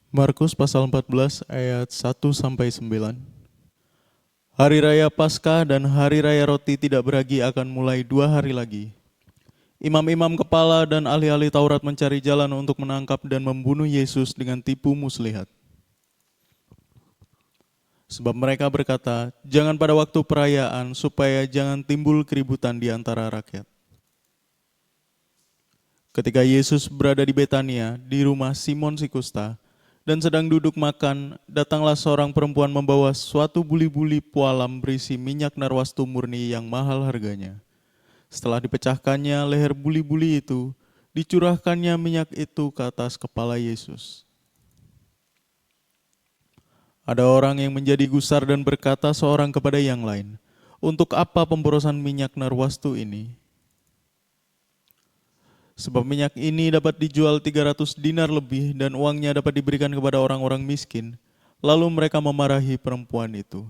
Markus pasal 14 ayat 1-9. Hari raya Paskah dan hari raya roti tidak beragi akan mulai 2 hari lagi. Imam-imam kepala dan ahli-ahli Taurat mencari jalan untuk menangkap dan membunuh Yesus dengan tipu muslihat. Sebab mereka berkata, jangan pada waktu perayaan supaya jangan timbul keributan di antara rakyat. Ketika Yesus berada di Betania, di rumah Simon si Kusta, dan sedang duduk makan, datanglah seorang perempuan membawa suatu buli-buli pualam berisi minyak narwastu murni yang mahal harganya. Setelah dipecahkannya leher buli-buli itu, dicurahkannya minyak itu ke atas kepala Yesus. Ada orang yang menjadi gusar dan berkata seorang kepada yang lain, "Untuk apa pemborosan minyak narwastu ini? Sebab minyak ini dapat dijual 300 dinar lebih dan uangnya dapat diberikan kepada orang-orang miskin." Lalu mereka memarahi perempuan itu.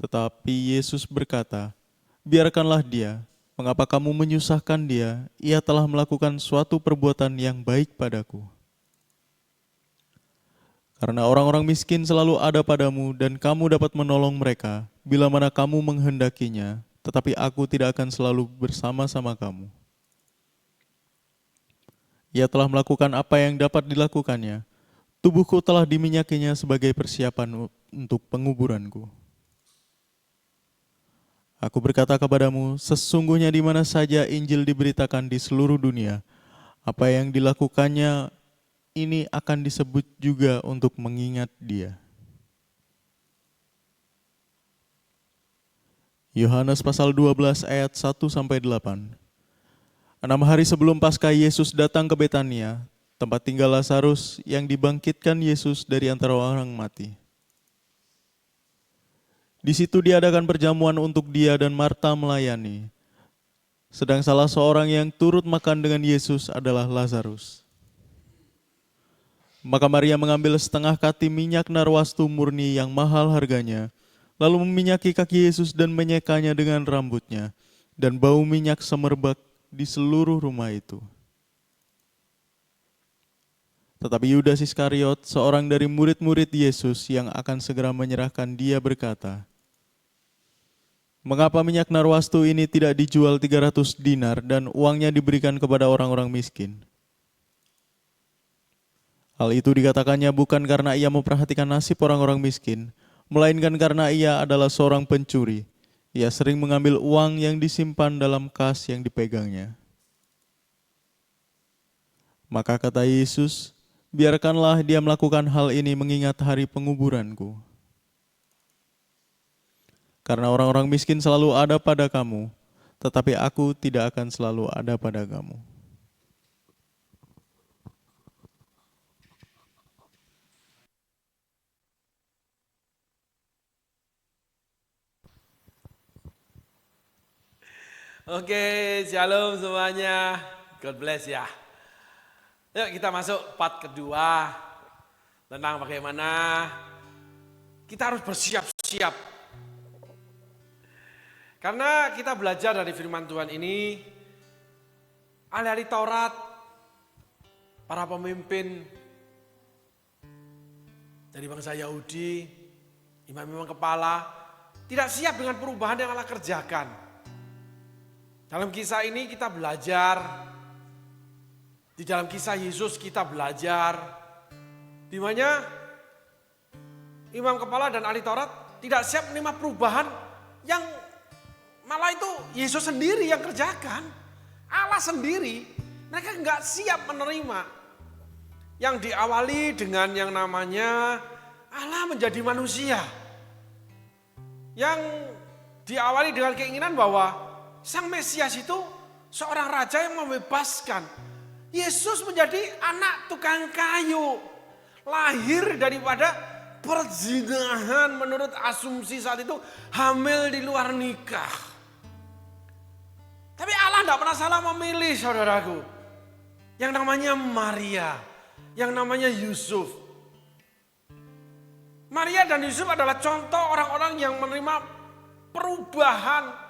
Tetapi Yesus berkata, "Biarkanlah dia. Mengapa kamu menyusahkan dia? Ia telah melakukan suatu perbuatan yang baik padaku. Karena orang-orang miskin selalu ada padamu dan kamu dapat menolong mereka bila mana kamu menghendakinya, tetapi aku tidak akan selalu bersama-sama kamu." Ia telah melakukan apa yang dapat dilakukannya. Tubuhku telah diminyakinya sebagai persiapan untuk penguburanku. Aku berkata kepadamu, sesungguhnya di mana saja Injil diberitakan di seluruh dunia, apa yang dilakukannya ini akan disebut juga untuk mengingat dia. Yohanes pasal 12 ayat 1-8. 6 hari sebelum Paskah Yesus datang ke Betania, tempat tinggal Lazarus yang dibangkitkan Yesus dari antara orang mati. Di situ diadakan perjamuan untuk dia dan Marta melayani. Sedang salah seorang yang turut makan dengan Yesus adalah Lazarus. Maka Maria mengambil setengah kati minyak narwastu murni yang mahal harganya, lalu meminyaki kaki Yesus dan menyekanya dengan rambutnya, dan bau minyak semerbak di seluruh rumah itu. Tetapi Yudas Iskariot, seorang dari murid-murid Yesus yang akan segera menyerahkan dia, berkata, "Mengapa minyak narwastu ini tidak dijual 300 dinar dan uangnya diberikan kepada orang-orang miskin?" Hal itu dikatakannya bukan karena ia memperhatikan nasib orang-orang miskin, melainkan karena ia adalah seorang pencuri. Ia sering mengambil uang yang disimpan dalam kas yang dipegangnya. Maka kata Yesus, "Biarkanlah dia melakukan hal ini mengingat hari penguburanku. Karena orang-orang miskin selalu ada pada kamu, tetapi aku tidak akan selalu ada pada kamu." Oke, shalom semuanya. God bless ya. Yuk kita masuk part kedua tentang bagaimana kita harus bersiap-siap. Karena kita belajar dari firman Tuhan ini, ahli-ahli Taurat, para pemimpin dari bangsa Yahudi, imam-imam kepala, tidak siap dengan perubahan yang Allah kerjakan. Dalam kisah ini kita belajar, di dalam kisah Yesus kita belajar, di mana imam kepala dan ahli Taurat tidak siap menerima perubahan yang malah itu Yesus sendiri yang kerjakan. Allah sendiri, mereka nggak siap menerima. Yang diawali dengan yang namanya Allah menjadi manusia. Yang diawali dengan keinginan bahwa Sang Mesias itu seorang raja yang membebaskan. Yesus menjadi anak tukang kayu. Lahir daripada perzinahan menurut asumsi saat itu, hamil di luar nikah. Tapi Allah tidak pernah salah memilih, saudaraku. Yang namanya Maria, yang namanya Yusuf. Maria dan Yusuf adalah contoh orang-orang yang menerima perubahan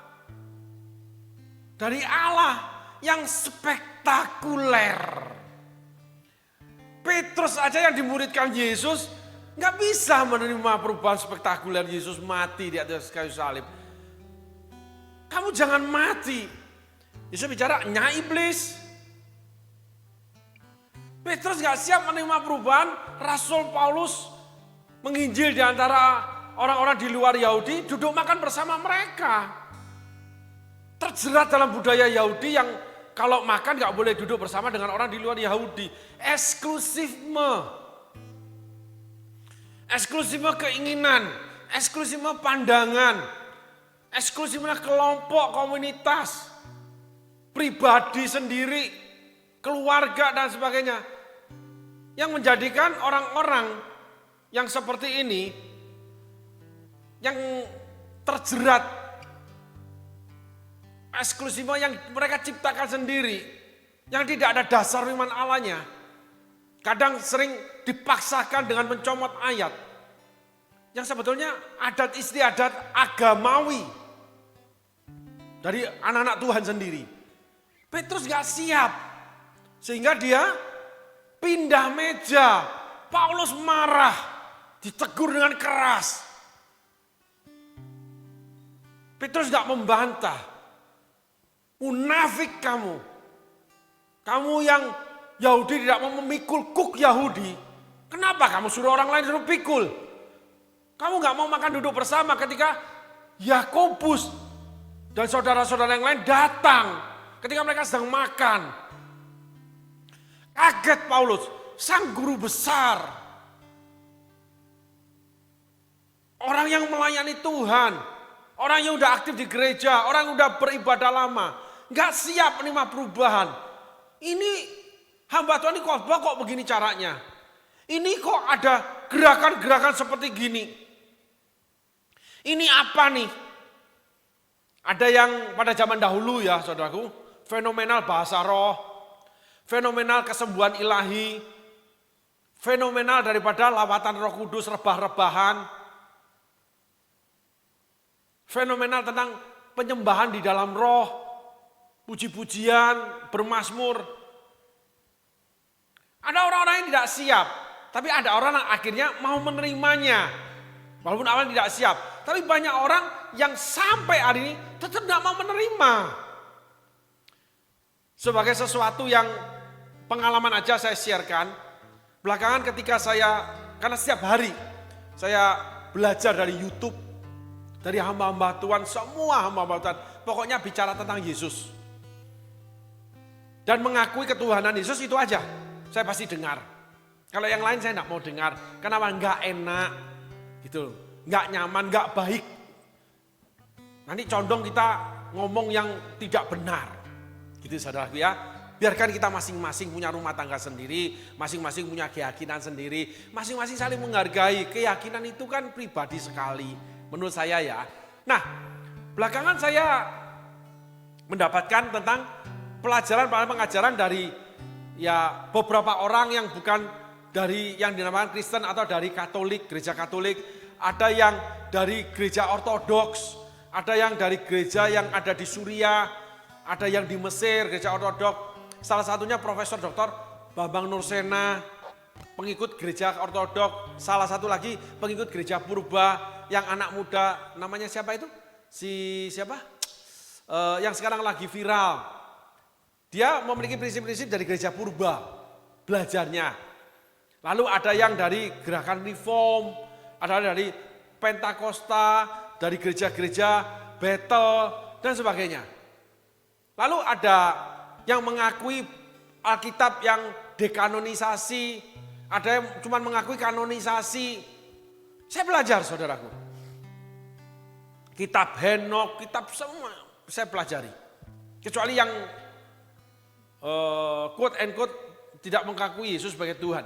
dari Allah yang spektakuler. Petrus aja yang dimuridkan Yesus nggak bisa menerima perubahan spektakuler Yesus mati di atas kayu salib. Kamu jangan mati. Yesus bicara, nyai iblis. Petrus gak siap menerima perubahan. Rasul Paulus menginjil di antara orang-orang di luar Yahudi, duduk makan bersama mereka. Terjerat dalam budaya Yahudi yang kalau makan gak boleh duduk bersama dengan orang di luar Yahudi. Eksklusifme. Eksklusifme keinginan, eksklusifme pandangan, eksklusifme kelompok, komunitas, pribadi sendiri, keluarga dan sebagainya. Yang menjadikan orang-orang yang seperti ini, yang terjerat eksklusifme yang mereka ciptakan sendiri, yang tidak ada dasar firman Allahnya, kadang sering dipaksakan dengan mencomot ayat, yang sebetulnya adat istiadat agamawi dari anak-anak Tuhan sendiri. Petrus gak siap, sehingga dia pindah meja. Paulus marah, ditegur dengan keras. Petrus gak membantah. Munafik kamu. Kamu yang Yahudi tidak mau memikul kuk Yahudi. Kenapa kamu suruh orang lain suruh pikul? Kamu gak mau makan duduk bersama ketika Yakobus dan saudara-saudara yang lain datang. Ketika mereka sedang makan. Kaget Paulus, sang guru besar. Orang yang melayani Tuhan. Orang yang udah aktif di gereja, orang yang udah beribadah lama. Gak siap menerima perubahan. Ini hamba Tuhan ini khotbah kok begini caranya. Ini kok ada gerakan-gerakan seperti gini. Ini apa nih? Ada yang pada zaman dahulu ya saudaraku, fenomenal bahasa roh, fenomenal kesembuhan ilahi, fenomenal daripada lawatan Roh Kudus, rebah-rebahan, fenomenal tentang penyembahan di dalam roh, puji-pujian, bermazmur. Ada orang-orang yang tidak siap, tapi ada orang yang akhirnya mau menerimanya. Walaupun awalnya tidak siap, tapi banyak orang yang sampai hari ini tetap tidak mau menerima. Sebagai sesuatu yang pengalaman aja saya sharekan, belakangan ketika karena setiap hari saya belajar dari YouTube, dari hamba-hamba Tuhan, semua hamba-hamba Tuhan, pokoknya bicara tentang Yesus. Dan mengakui ketuhanan Yesus itu aja, saya pasti dengar. Kalau yang lain saya tidak mau dengar, kenapa? Nggak enak, gitu, nggak nyaman, nggak baik. Nanti condong kita ngomong yang tidak benar, gitu saudaraku ya. Biarkan kita masing-masing punya rumah tangga sendiri, masing-masing punya keyakinan sendiri, masing-masing saling menghargai. Keyakinan itu kan pribadi sekali, menurut saya ya. Nah, belakangan saya mendapatkan tentang pengajaran dari ya beberapa orang yang bukan dari yang dinamakan Kristen atau dari Katolik, gereja Katolik, ada yang dari gereja Ortodoks, ada yang dari gereja yang ada di Suriah, ada yang di Mesir, gereja Ortodoks. Salah satunya Profesor Dr. Bambang Nursena, pengikut gereja Ortodoks. Salah satu lagi pengikut gereja Purba, yang anak muda, namanya siapa itu? Yang sekarang lagi viral. Dia memiliki prinsip-prinsip dari gereja Purba, belajarnya. Lalu ada yang dari gerakan Reform, ada dari Pentakosta, dari gereja-gereja Bethel, dan sebagainya. Lalu ada yang mengakui Alkitab yang dekanonisasi, ada yang cuma mengakui kanonisasi. Saya belajar saudaraku. Kitab Henok, kitab semua saya pelajari. Kecuali yang quote and quote tidak mengakui Yesus sebagai Tuhan.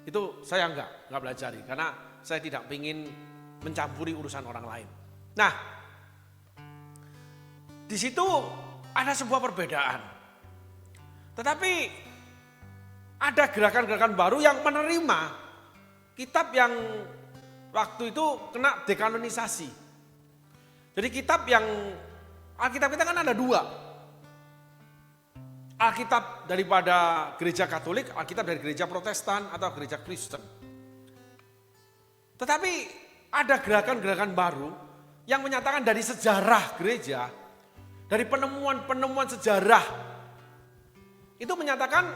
Itu saya enggak pelajari karena saya tidak ingin mencampuri urusan orang lain. Nah, di situ ada sebuah perbedaan. Tetapi ada gerakan-gerakan baru yang menerima kitab yang waktu itu kena dekanonisasi. Jadi kitab yang Alkitab kita kan ada dua. Alkitab daripada gereja Katolik, Alkitab dari gereja Protestan atau gereja Kristen. Tetapi ada gerakan-gerakan baru yang menyatakan dari sejarah gereja, dari penemuan-penemuan sejarah, itu menyatakan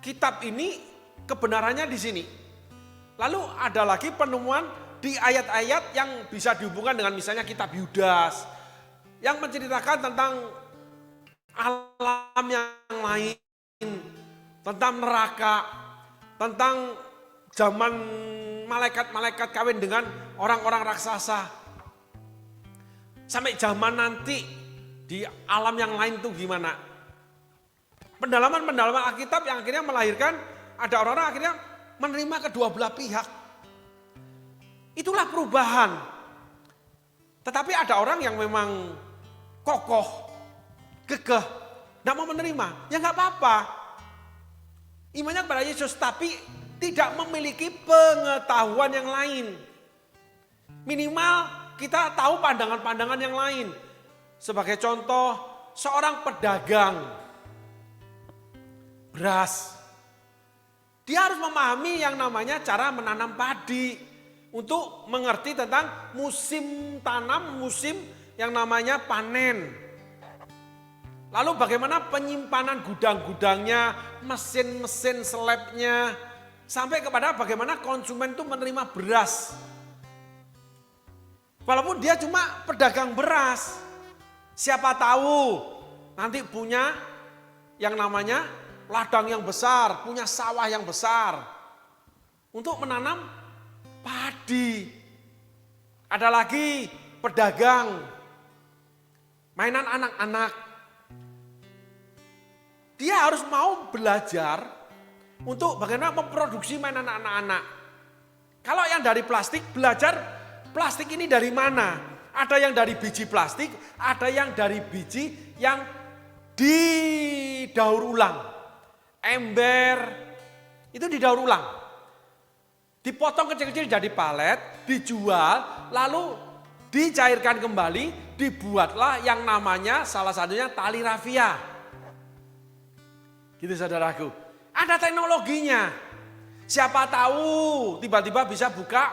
kitab ini kebenarannya di sini. Lalu ada lagi penemuan di ayat-ayat yang bisa dihubungkan dengan misalnya kitab Yudas, yang menceritakan tentang alam yang lain, tentang neraka, tentang zaman malaikat-malaikat kawin dengan orang-orang raksasa. Sampai zaman nanti di alam yang lain itu gimana? Pendalaman-pendalaman Alkitab yang akhirnya melahirkan ada orang-orang akhirnya menerima kedua belah pihak. Itulah perubahan. Tetapi ada orang yang memang kokoh, gegeh, tidak mau menerima, ya nggak apa-apa. Imannya kepada Yesus, tapi tidak memiliki pengetahuan yang lain. Minimal kita tahu pandangan-pandangan yang lain. Sebagai contoh, seorang pedagang beras, dia harus memahami yang namanya cara menanam padi untuk mengerti tentang musim tanam, musim yang namanya panen. Lalu bagaimana penyimpanan gudang-gudangnya, mesin-mesin selebnya, sampai kepada bagaimana konsumen itu menerima beras. Walaupun dia cuma pedagang beras, siapa tahu nanti punya yang namanya ladang yang besar, punya sawah yang besar untuk menanam padi. Ada lagi pedagang mainan anak-anak. Dia harus mau belajar untuk bagaimana memproduksi mainan anak-anak. Kalau yang dari plastik, belajar plastik ini dari mana. Ada yang dari biji plastik, ada yang dari biji yang didaur ulang. Ember, itu didaur ulang. Dipotong kecil-kecil jadi palet, dijual, lalu dicairkan kembali, dibuatlah yang namanya salah satunya tali rafia. Gitu saudaraku. Ada teknologinya. Siapa tahu tiba-tiba bisa buka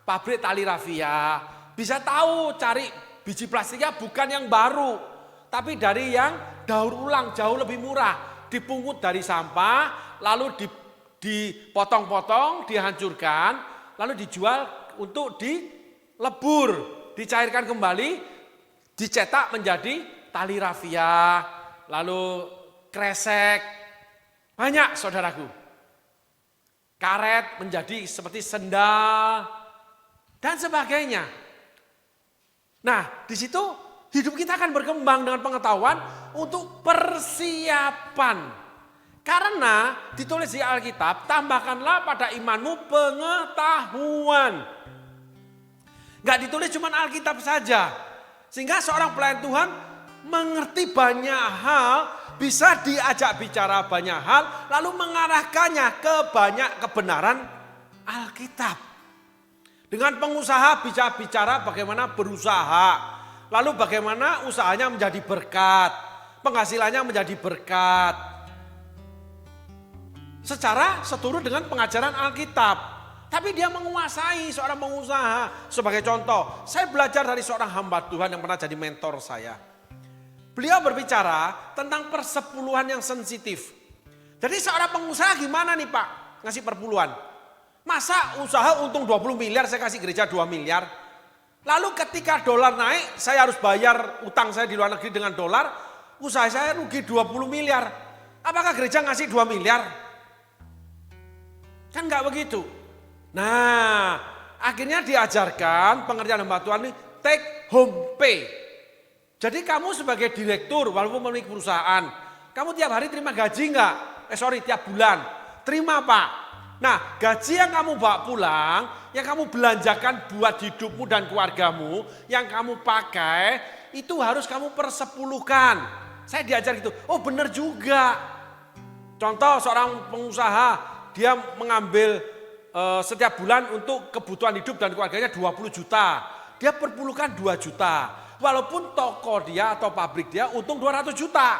pabrik tali rafia. Bisa tahu cari biji plastiknya bukan yang baru. Tapi dari yang daur ulang jauh lebih murah. Dipungut dari sampah, lalu dipotong-potong, dihancurkan, lalu dijual untuk dilebur. Dicairkan kembali, dicetak menjadi tali rafia, lalu kresek. Banyak saudaraku. Karet menjadi seperti sendal dan sebagainya. Nah, di situ hidup kita akan berkembang dengan pengetahuan untuk persiapan. Karena ditulis di Alkitab, tambahkanlah pada imanmu pengetahuan. Gak ditulis cuma Alkitab saja. Sehingga seorang pelayan Tuhan mengerti banyak hal, bisa diajak bicara banyak hal, lalu mengarahkannya ke banyak kebenaran Alkitab. Dengan pengusaha bisa bicara bagaimana berusaha, lalu bagaimana usahanya menjadi berkat, penghasilannya menjadi berkat. Secara seturut dengan pengajaran Alkitab. Tapi dia menguasai seorang pengusaha. Sebagai contoh, saya belajar dari seorang hamba Tuhan yang pernah jadi mentor saya. Beliau berbicara tentang persepuluhan yang sensitif. Jadi seorang pengusaha gimana nih Pak ngasih perpuluhan? Masa usaha untung 20 miliar saya kasih gereja 2 miliar? Lalu ketika dolar naik saya harus bayar utang saya di luar negeri dengan dolar. Usaha saya rugi 20 miliar. Apakah gereja ngasih 2 miliar? Kan enggak begitu. Nah akhirnya diajarkan pengertian hamba Tuhan ini take home pay. Jadi kamu sebagai direktur walaupun memiliki perusahaan, kamu tiap hari terima gaji enggak? Tiap bulan. Terima Pak. Nah gaji yang kamu bawa pulang, yang kamu belanjakan buat hidupmu dan keluargamu, yang kamu pakai, itu harus kamu persepuluhkan. Saya diajar gitu, oh benar juga. Contoh seorang pengusaha, dia mengambil setiap bulan untuk kebutuhan hidup dan keluarganya 20 juta. Dia perpuluhkan 2 juta. Walaupun toko dia atau pabrik dia untung 200 juta.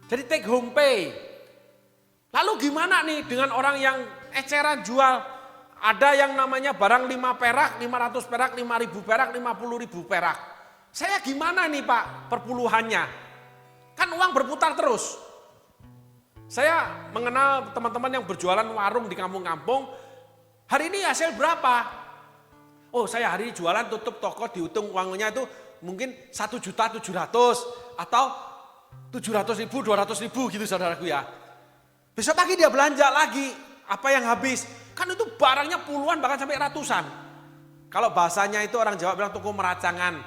Jadi take home pay. Lalu gimana nih dengan orang yang eceran jual? Ada yang namanya barang 5 perak, 500 perak, 5.000 perak, 50.000 perak. Saya gimana nih Pak perpuluhannya? Kan uang berputar terus. Saya mengenal teman-teman yang berjualan warung di kampung-kampung. Hari ini hasil berapa? Oh saya hari ini jualan tutup toko dihitung uangnya itu mungkin 1.700.000 atau 700.000, 200.000 gitu saudaraku ya. Besok pagi dia belanja lagi, apa yang habis? Kan itu barangnya puluhan bahkan sampai ratusan. Kalau bahasanya itu orang Jawa bilang toko meracangan,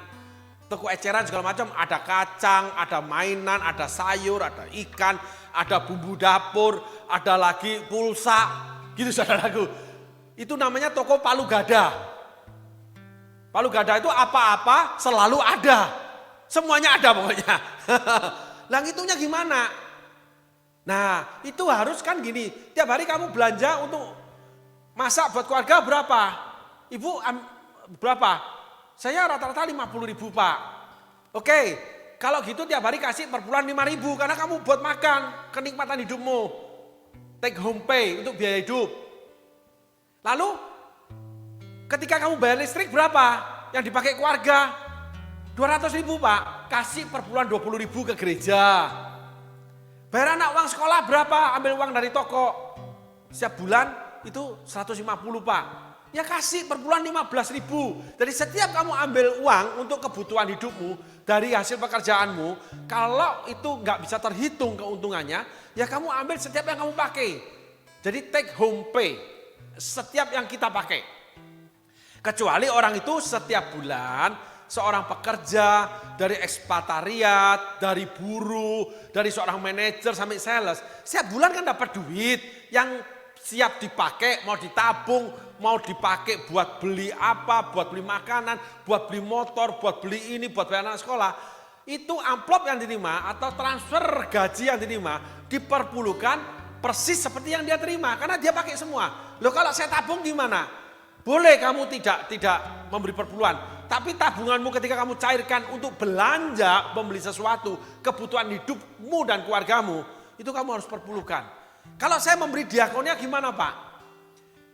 toko eceran segala macam, ada kacang, ada mainan, ada sayur, ada ikan, ada bumbu dapur, ada lagi pulsa, gitu saudaraku. Itu namanya toko palu gada. Palu gada itu apa-apa selalu ada. Semuanya ada pokoknya. Lah ngitungnya gimana? Nah itu harus kan gini, tiap hari kamu belanja untuk masak buat keluarga berapa? Ibu berapa? Saya rata-rata 50.000 Pak. Oke, kalau gitu tiap hari kasih per bulan 5.000 karena kamu buat makan, kenikmatan hidupmu. Take home pay untuk biaya hidup. Lalu ketika kamu bayar listrik berapa? Yang dipakai keluarga 200.000 Pak, kasih per bulan 20.000 ke gereja. Bayar anak uang sekolah berapa? Ambil uang dari toko. Setiap bulan itu 150 Pak. Ya kasih per bulan 15.000. Jadi setiap kamu ambil uang untuk kebutuhan hidupmu dari hasil pekerjaanmu, kalau itu nggak bisa terhitung keuntungannya, ya kamu ambil setiap yang kamu pakai. Jadi take home pay, setiap yang kita pakai. Kecuali orang itu setiap bulan, seorang pekerja, dari ekspatariat, dari buruh, dari seorang manajer sampai sales. Setiap bulan kan dapat duit yang siap dipakai, mau ditabung, mau dipakai buat beli apa, buat beli makanan, buat beli motor, buat beli ini, buat bayar anak sekolah. Itu amplop yang diterima atau transfer gaji yang diterima diperpuluhkan persis seperti yang dia terima. Karena dia pakai semua. Loh kalau saya tabung gimana? Boleh kamu tidak memberi perpuluhan. Tapi tabunganmu ketika kamu cairkan untuk belanja, membeli sesuatu, kebutuhan hidupmu dan keluargamu, itu kamu harus perpuluhkan. Kalau saya memberi diakonia gimana Pak?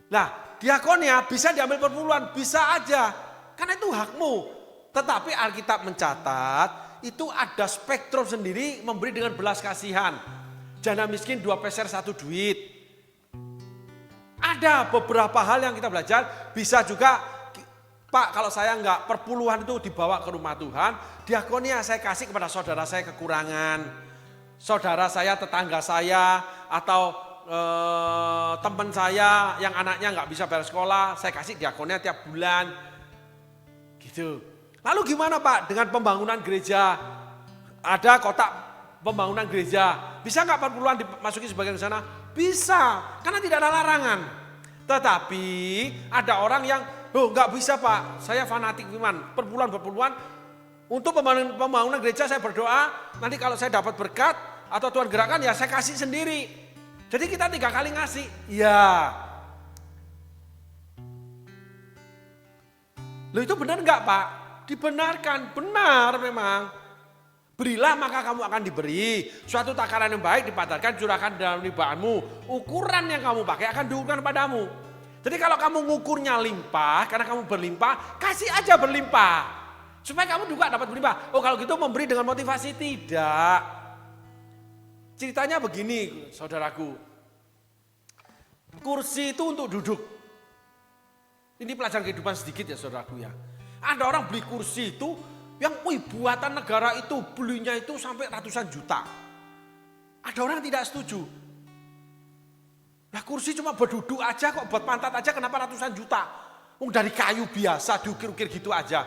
Nah diakonia bisa diambil perpuluhan, bisa aja. Karena itu hakmu. Tetapi Alkitab mencatat itu ada spektrum sendiri memberi dengan belas kasihan. Janda miskin 2 peser 1 duit. Ada beberapa hal yang kita belajar, bisa juga Pak kalau saya enggak perpuluhan itu dibawa ke rumah Tuhan, diakonia saya kasih kepada saudara saya kekurangan. Saudara saya, tetangga saya, atau teman saya yang anaknya enggak bisa bayar sekolah, saya kasih diakonia tiap bulan. Gitu. Lalu gimana Pak dengan pembangunan gereja? Ada kotak pembangunan gereja, bisa enggak perpuluhan dimasuki sebagian ke sana? Bisa, karena tidak ada larangan. Tetapi ada orang yang, oh nggak bisa Pak, saya fanatik firman, perpuluhan untuk pembangunan gereja saya berdoa, nanti kalau saya dapat berkat atau Tuhan gerakkan ya saya kasih sendiri. Jadi kita 3 kali ngasih, ya. Loh itu benar nggak Pak? Dibenarkan, benar memang. Berilah maka kamu akan diberi. Suatu takaran yang baik dipadarkan, curahkan dalam limpahanmu. Ukuran yang kamu pakai akan diukurkan padamu. Jadi kalau kamu ngukurnya limpah, karena kamu berlimpah, kasih aja berlimpah. Supaya kamu juga dapat berlimpah. Oh kalau gitu memberi dengan motivasi, tidak. Ceritanya begini saudaraku. Kursi itu untuk duduk. Ini pelajaran kehidupan sedikit ya saudaraku ya. Ada orang beli kursi itu, yang buatan negara itu belinya itu sampai ratusan juta. Ada orang tidak setuju. Nah kursi cuma berduduk aja kok, buat pantat aja kenapa ratusan juta? Dari kayu biasa diukir-ukir gitu aja.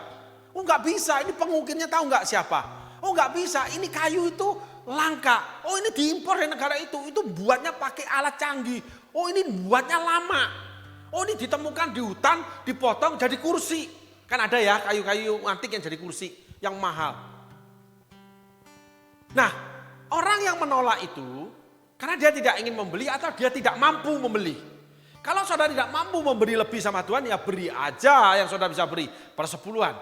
Nggak bisa, ini pengukirnya tahu nggak siapa? Nggak bisa, ini kayu itu langka. Ini diimpor dari negara itu buatnya pakai alat canggih. Ini buatnya lama. Ini ditemukan di hutan, dipotong jadi kursi. Kan ada ya kayu-kayu antik yang jadi kursi, yang mahal. Nah, orang yang menolak itu, karena dia tidak ingin membeli atau dia tidak mampu membeli. Kalau saudara tidak mampu memberi lebih sama Tuhan, ya beri aja yang saudara bisa beri, persepuluhan.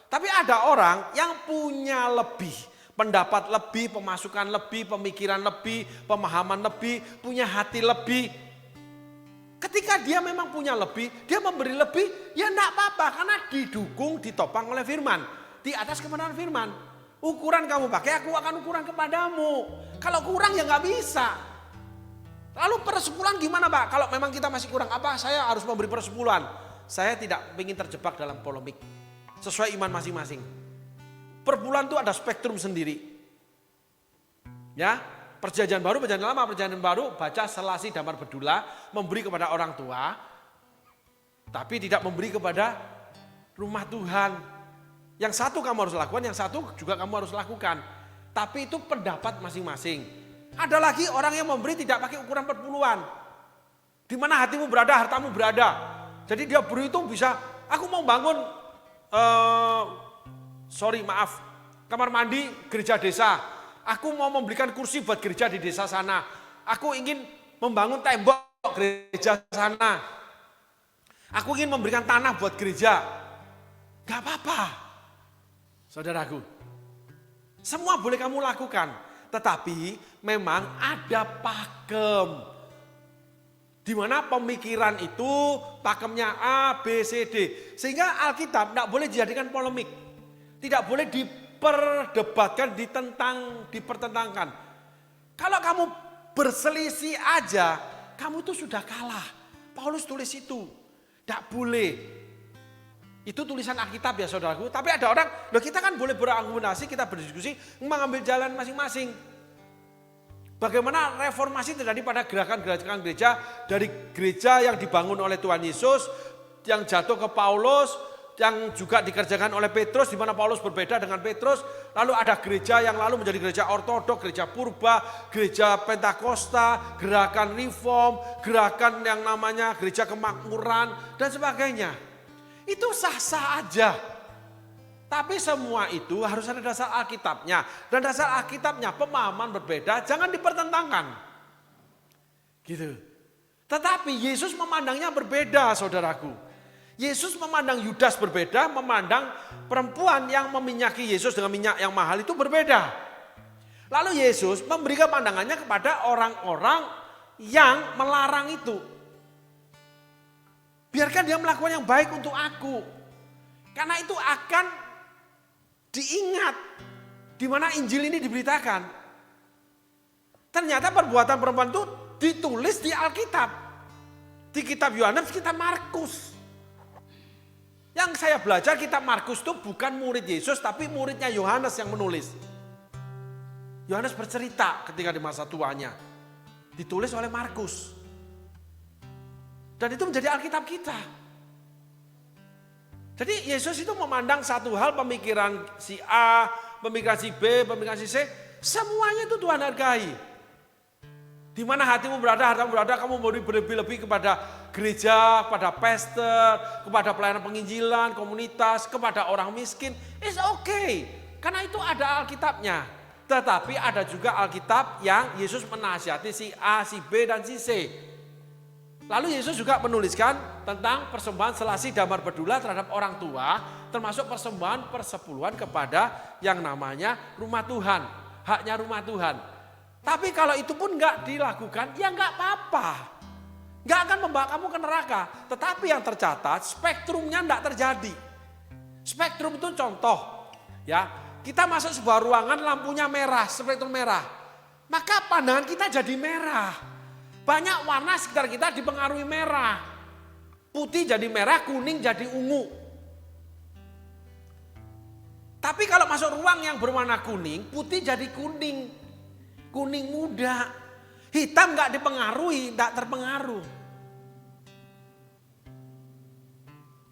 Tapi ada orang yang punya lebih, pendapat lebih, pemasukan lebih, pemikiran lebih, pemahaman lebih, punya hati lebih. Ketika dia memang punya lebih, dia memberi lebih, ya enggak apa-apa karena didukung, ditopang oleh firman. Di atas kebenaran firman. Ukuran kamu pakai, aku akan ukuran kepadamu. Kalau kurang ya nggak bisa. Lalu persepuluhan gimana Pak? Kalau memang kita masih kurang apa? Saya harus memberi persepuluhan. Saya tidak ingin terjebak dalam polemik. Sesuai iman masing-masing. Perpuluhan itu ada spektrum sendiri. Ya, perjanjian baru, perjanjian lama, perjanjian baru, baca selasi damar bedula, memberi kepada orang tua, tapi tidak memberi kepada rumah Tuhan. Yang satu kamu harus lakukan, yang satu juga kamu harus lakukan. Tapi itu pendapat masing-masing. Ada lagi orang yang memberi tidak pakai ukuran perpuluhan. Di mana hatimu berada, hartamu berada. Jadi dia beri itu bisa, aku mau bangun, kamar mandi gereja desa. Aku mau membelikan kursi buat gereja di desa sana. Aku ingin membangun tembok gereja sana. Aku ingin memberikan tanah buat gereja. Gak apa-apa. Saudaraku, semua boleh kamu lakukan, tetapi memang ada pakem. Di mana pemikiran itu pakemnya A, B, C, D. Sehingga Alkitab tidak boleh dijadikan polemik. Tidak boleh diperdebatkan, dipertentangkan. Kalau kamu berselisih aja, kamu itu sudah kalah. Paulus tulis itu. Tidak boleh. Itu tulisan Alkitab ya saudaraku. Tapi ada orang, kita kan boleh berargumentasi, kita berdiskusi, mengambil jalan masing-masing. Bagaimana reformasi terjadi pada gerakan-gerakan gereja, dari gereja yang dibangun oleh Tuhan Yesus, yang jatuh ke Paulus, yang juga dikerjakan oleh Petrus, di mana Paulus berbeda dengan Petrus. Lalu ada gereja yang lalu menjadi gereja ortodok, gereja purba, gereja Pentakosta, gerakan reform, gerakan yang namanya gereja kemakmuran, dan sebagainya. Itu sah-sah aja. Tapi semua itu harus ada dasar Alkitabnya. Dan dasar Alkitabnya pemahaman berbeda, jangan dipertentangkan. Gitu. Tetapi Yesus memandangnya berbeda saudaraku. Yesus memandang Yudas berbeda, memandang perempuan yang meminyaki Yesus dengan minyak yang mahal itu berbeda. Lalu Yesus memberikan pandangannya kepada orang-orang yang melarang itu. Biarkan dia melakukan yang baik untuk aku. Karena itu akan diingat di mana Injil ini diberitakan. Ternyata perbuatan perempuan itu ditulis di Alkitab. Di kitab Yohanes, kitab Markus. Yang saya belajar kitab Markus itu bukan murid Yesus tapi muridnya Yohanes yang menulis. Yohanes bercerita ketika di masa tuanya. Ditulis oleh Markus. Dan itu menjadi Alkitab kita. Jadi Yesus itu memandang satu hal, pemikiran si A, pemikiran si B, pemikiran si C, semuanya itu Tuhan hargai. Di mana hatimu berada, hartamu berada, kamu mau berlebih-lebih kepada gereja, kepada pastor, kepada pelayanan penginjilan, komunitas, kepada orang miskin, it's okay. Karena itu ada Alkitabnya. Tetapi ada juga Alkitab yang Yesus menasihati si A, si B, dan si C. Lalu Yesus juga menuliskan tentang persembahan selasi damar bedula terhadap orang tua, termasuk persembahan persepuluhan kepada yang namanya rumah Tuhan, haknya rumah Tuhan. Tapi kalau itu pun enggak dilakukan, ya enggak apa-apa. Enggak akan membawa kamu ke neraka. Tetapi yang tercatat, spektrumnya enggak terjadi. Spektrum itu contoh, ya, kita masuk sebuah ruangan lampunya merah, spektrum merah. Maka pandangan kita jadi merah. Banyak warna sekitar kita dipengaruhi merah. Putih jadi merah, kuning jadi ungu. Tapi kalau masuk ruang yang berwarna kuning, putih jadi kuning. Kuning muda. Hitam gak dipengaruhi, gak terpengaruh.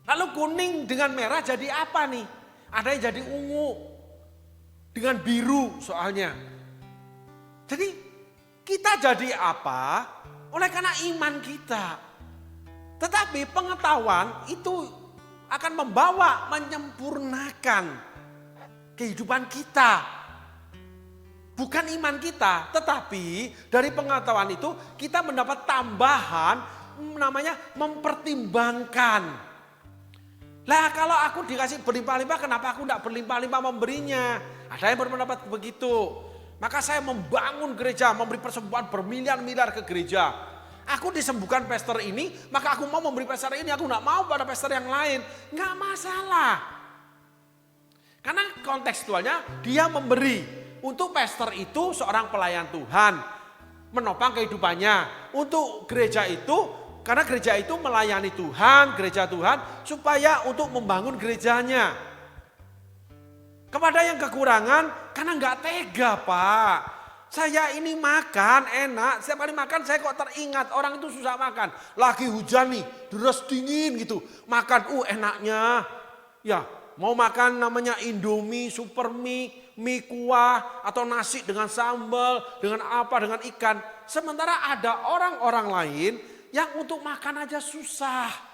Lalu kuning dengan merah jadi apa nih? Ada yang jadi ungu. Dengan biru soalnya. Jadi kita jadi apa? Oleh karena iman kita. Tetapi pengetahuan itu akan membawa, menyempurnakan kehidupan kita. Bukan iman kita, tetapi dari pengetahuan itu kita mendapat tambahan namanya mempertimbangkan. Lah kalau aku dikasih berlimpah-limpah, kenapa aku tidak berlimpah-limpah memberinya? Ada yang berpendapat begitu. Maka saya membangun gereja, memberi persembahan bermiliar-miliar ke gereja. Aku disembuhkan pastor ini, maka aku mau memberi pastor ini, aku gak mau pada pastor yang lain. Gak masalah. Karena kontekstualnya dia memberi. Untuk pastor itu seorang pelayan Tuhan. Menopang kehidupannya. Untuk gereja itu, karena gereja itu melayani Tuhan, gereja Tuhan, supaya untuk membangun gerejanya. Kepada yang kekurangan, karena nggak tega Pak. Saya ini makan enak, setiap kali makan saya kok teringat orang itu susah makan. Lagi hujan nih, deras dingin gitu. Makan, enaknya. Ya, mau makan namanya Indomie, super mie, mie kuah, atau nasi dengan sambal, dengan apa, dengan ikan. Sementara ada orang-orang lain yang untuk makan aja susah.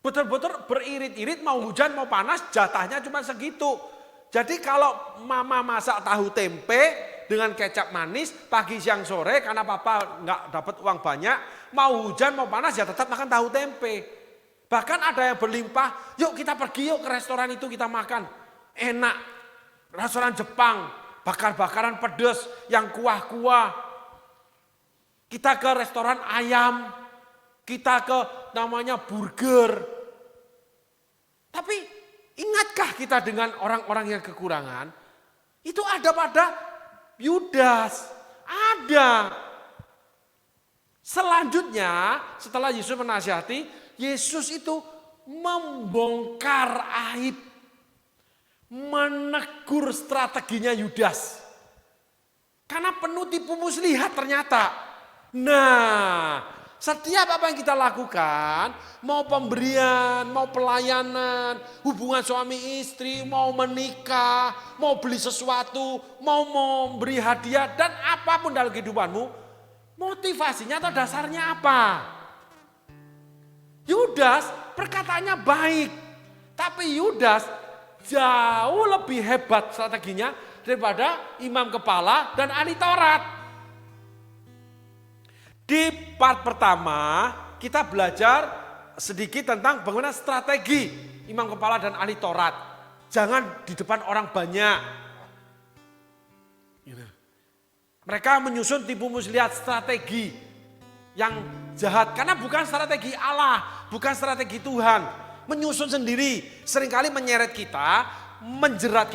Betul-betul beririt-irit, mau hujan mau panas jatahnya cuma segitu. Jadi kalau mama masak tahu tempe dengan kecap manis pagi siang sore karena papa nggak dapat uang banyak, mau hujan mau panas ya tetap makan tahu tempe. Bahkan ada yang berlimpah, yuk kita pergi yuk ke restoran itu kita makan. Enak, restoran Jepang, bakar-bakaran pedas yang kuah-kuah. Kita ke restoran ayam, kita ke namanya burger. Tapi ingatkah kita dengan orang-orang yang kekurangan? Itu ada pada Yudas, ada. Selanjutnya setelah Yesus menasihati, Yesus itu membongkar aib, menegur strateginya Yudas. Karena penuh tipu muslihat ternyata. Nah, setiap apa yang kita lakukan, mau pemberian, mau pelayanan, hubungan suami istri, mau menikah, mau beli sesuatu, mau memberi hadiah, dan apapun dalam kehidupanmu, motivasinya atau dasarnya apa? Yudas perkataannya baik, tapi Yudas jauh lebih hebat strateginya daripada imam kepala dan ahli Taurat. Di part pertama kita belajar sedikit tentang bagaimana strategi imam kepala dan ahli Taurat. Jangan di depan orang banyak. Mereka menyusun tipu muslihat strategi yang jahat. Karena bukan strategi Allah, bukan strategi Tuhan. Menyusun sendiri, seringkali menyeret kita, menjerat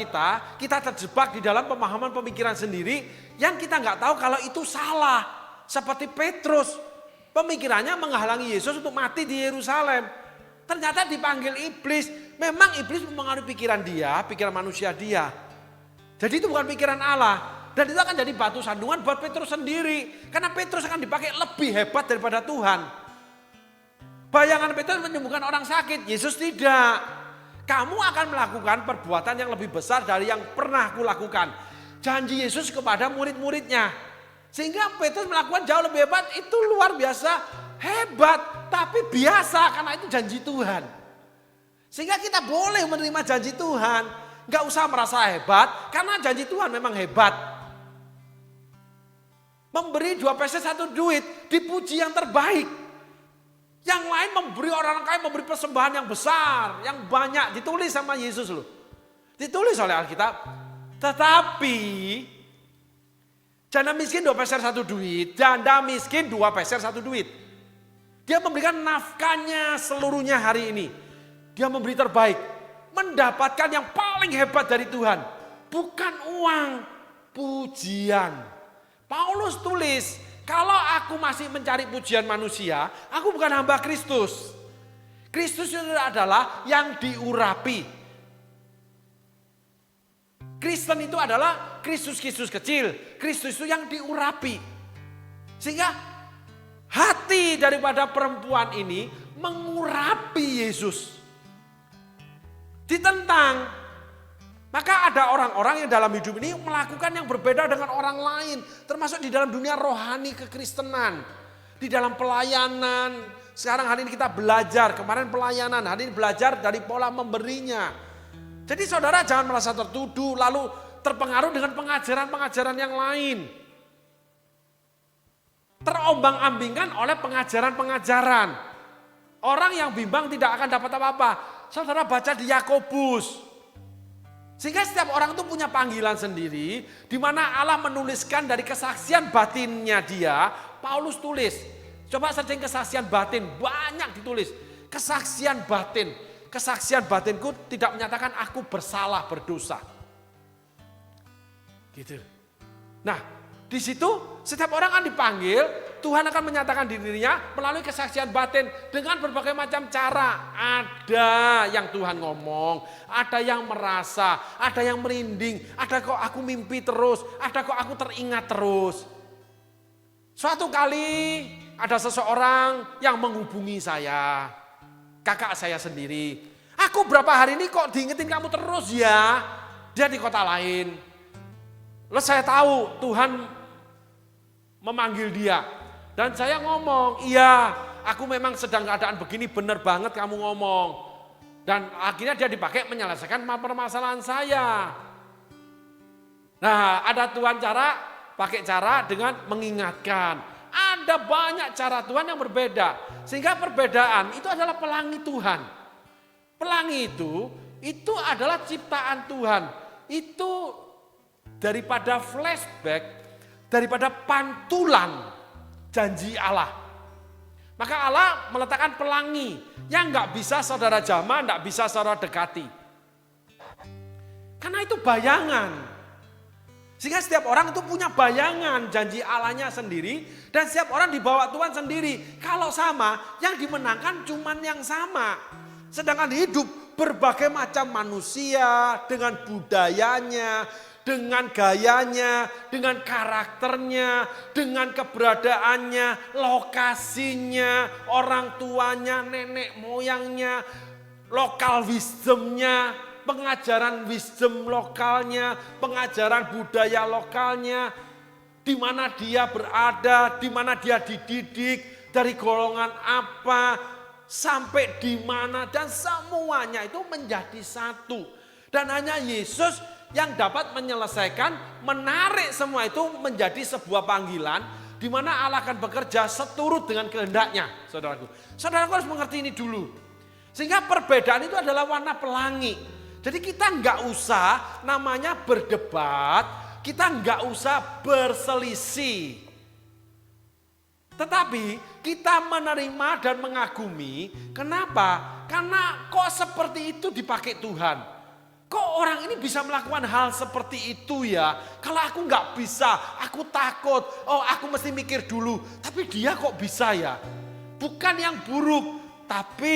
kita terjebak di dalam pemahaman pemikiran sendiri yang kita nggak tahu kalau itu salah. Seperti Petrus, pemikirannya menghalangi Yesus untuk mati di Yerusalem. Ternyata dipanggil iblis. Memang iblis mempengaruhi pikiran dia, pikiran manusia dia. Jadi itu bukan pikiran Allah. Dan itu akan jadi batu sandungan buat Petrus sendiri. Karena Petrus akan dipakai lebih hebat daripada Tuhan. Bayangan Petrus menyembuhkan orang sakit, Yesus tidak. Kamu akan melakukan perbuatan yang lebih besar dari yang pernah kulakukan. Janji Yesus kepada murid-muridnya. Sehingga Petrus melakukan jauh lebih hebat, itu luar biasa hebat. Tapi biasa karena itu janji Tuhan. Sehingga kita boleh menerima janji Tuhan. Gak usah merasa hebat, karena janji Tuhan memang hebat. Memberi 2 peser 1 duit, dipuji yang terbaik. Yang lain memberi orang kaya, memberi persembahan yang besar, yang banyak. Ditulis sama Yesus loh. Ditulis oleh Alkitab. Tetapi janda miskin 2 peser 1 duit, janda miskin 2 peser 1 duit. Dia memberikan nafkahnya seluruhnya hari ini. Dia memberi terbaik. Mendapatkan yang paling hebat dari Tuhan. Bukan uang, pujian. Paulus tulis, kalau aku masih mencari pujian manusia, aku bukan hamba Kristus. Kristus itu adalah yang diurapi. Kristen itu adalah Kristus-Kristus kecil. Kristus itu yang diurapi. Sehingga hati daripada perempuan ini mengurapi Yesus. Ditentang. Maka ada orang-orang yang dalam hidup ini melakukan yang berbeda dengan orang lain. Termasuk di dalam dunia rohani kekristenan. Di dalam pelayanan. Sekarang hari ini kita belajar. Kemarin pelayanan. Hari ini belajar dari pola memberinya. Jadi saudara jangan merasa tertuduh lalu terpengaruh dengan pengajaran-pengajaran yang lain. Terombang-ambingkan oleh pengajaran-pengajaran. Orang yang bimbang tidak akan dapat apa-apa. Saudara baca di Yakobus. Sehingga setiap orang itu punya panggilan sendiri, di mana Allah menuliskan dari kesaksian batinnya dia, Paulus tulis. Coba searching kesaksian batin, banyak ditulis. Kesaksian batin. Kesaksian batinku tidak menyatakan aku bersalah, berdosa. Gitu. Nah, di situ setiap orang kan dipanggil, Tuhan akan menyatakan dirinya melalui kesaksian batin dengan berbagai macam cara. Ada yang Tuhan ngomong, ada yang merasa, ada yang merinding, ada kok aku mimpi terus, ada kok aku teringat terus. Suatu kali ada seseorang yang menghubungi saya, kakak saya sendiri. Aku berapa hari ini kok diingetin kamu terus ya, dia di kota lain. Lalu saya tahu Tuhan memanggil dia. Dan saya ngomong, iya aku memang sedang keadaan begini, benar banget kamu ngomong. Dan akhirnya dia dipakai menyelesaikan permasalahan saya. Nah, ada Tuhan pakai cara dengan mengingatkan. Ada banyak cara Tuhan yang berbeda. Sehingga perbedaan itu adalah pelangi Tuhan. Pelangi itu adalah ciptaan Tuhan. Itu daripada flashback, daripada pantulan janji Allah. Maka Allah meletakkan pelangi yang nggak bisa saudara jamah, nggak bisa saudara dekati. Karena itu bayangan. Sehingga setiap orang itu punya bayangan janji Allahnya sendiri dan setiap orang dibawa Tuhan sendiri. Kalau sama, yang dimenangkan cuman yang sama. Sedangkan hidup berbagai macam manusia dengan budayanya, dengan gayanya, dengan karakternya, dengan keberadaannya, lokasinya, orang tuanya, nenek moyangnya, lokal wisdomnya, pengajaran wisdom lokalnya, pengajaran budaya lokalnya, di mana dia berada, di mana dia dididik, dari golongan apa, sampai di mana, dan semuanya itu menjadi satu. Dan hanya Yesus yang dapat menyelesaikan, menarik semua itu menjadi sebuah panggilan di mana Allah akan bekerja seturut dengan kehendaknya, saudaraku. Saudaraku harus mengerti ini dulu. Sehingga perbedaan itu adalah warna pelangi. Jadi kita nggak usah namanya berdebat, kita nggak usah berselisih. Tetapi kita menerima dan mengagumi. Kenapa? Karena kok seperti itu dipakai Tuhan. Kok orang ini bisa melakukan hal seperti itu ya? Kalau aku nggak bisa, aku takut. Oh, aku mesti mikir dulu. Tapi dia kok bisa ya? Bukan yang buruk. Tapi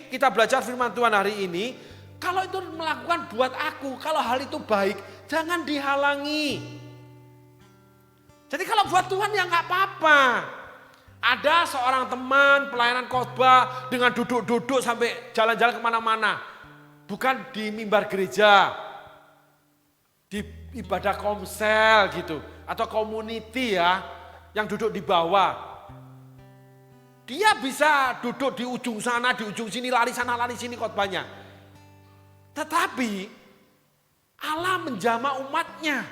kita belajar firman Tuhan hari ini. Kalau itu melakukan buat aku, kalau hal itu baik, jangan dihalangi. Jadi kalau buat Tuhan ya nggak apa-apa. Ada seorang teman pelayanan khotbah dengan duduk-duduk sampai jalan-jalan kemana-mana. Bukan di mimbar gereja, di ibadah komsel gitu, atau community ya, yang duduk di bawah. Dia bisa duduk di ujung sana, di ujung sini, lari sana, lari sini khotbahnya. Tetapi Allah menjamah umatnya,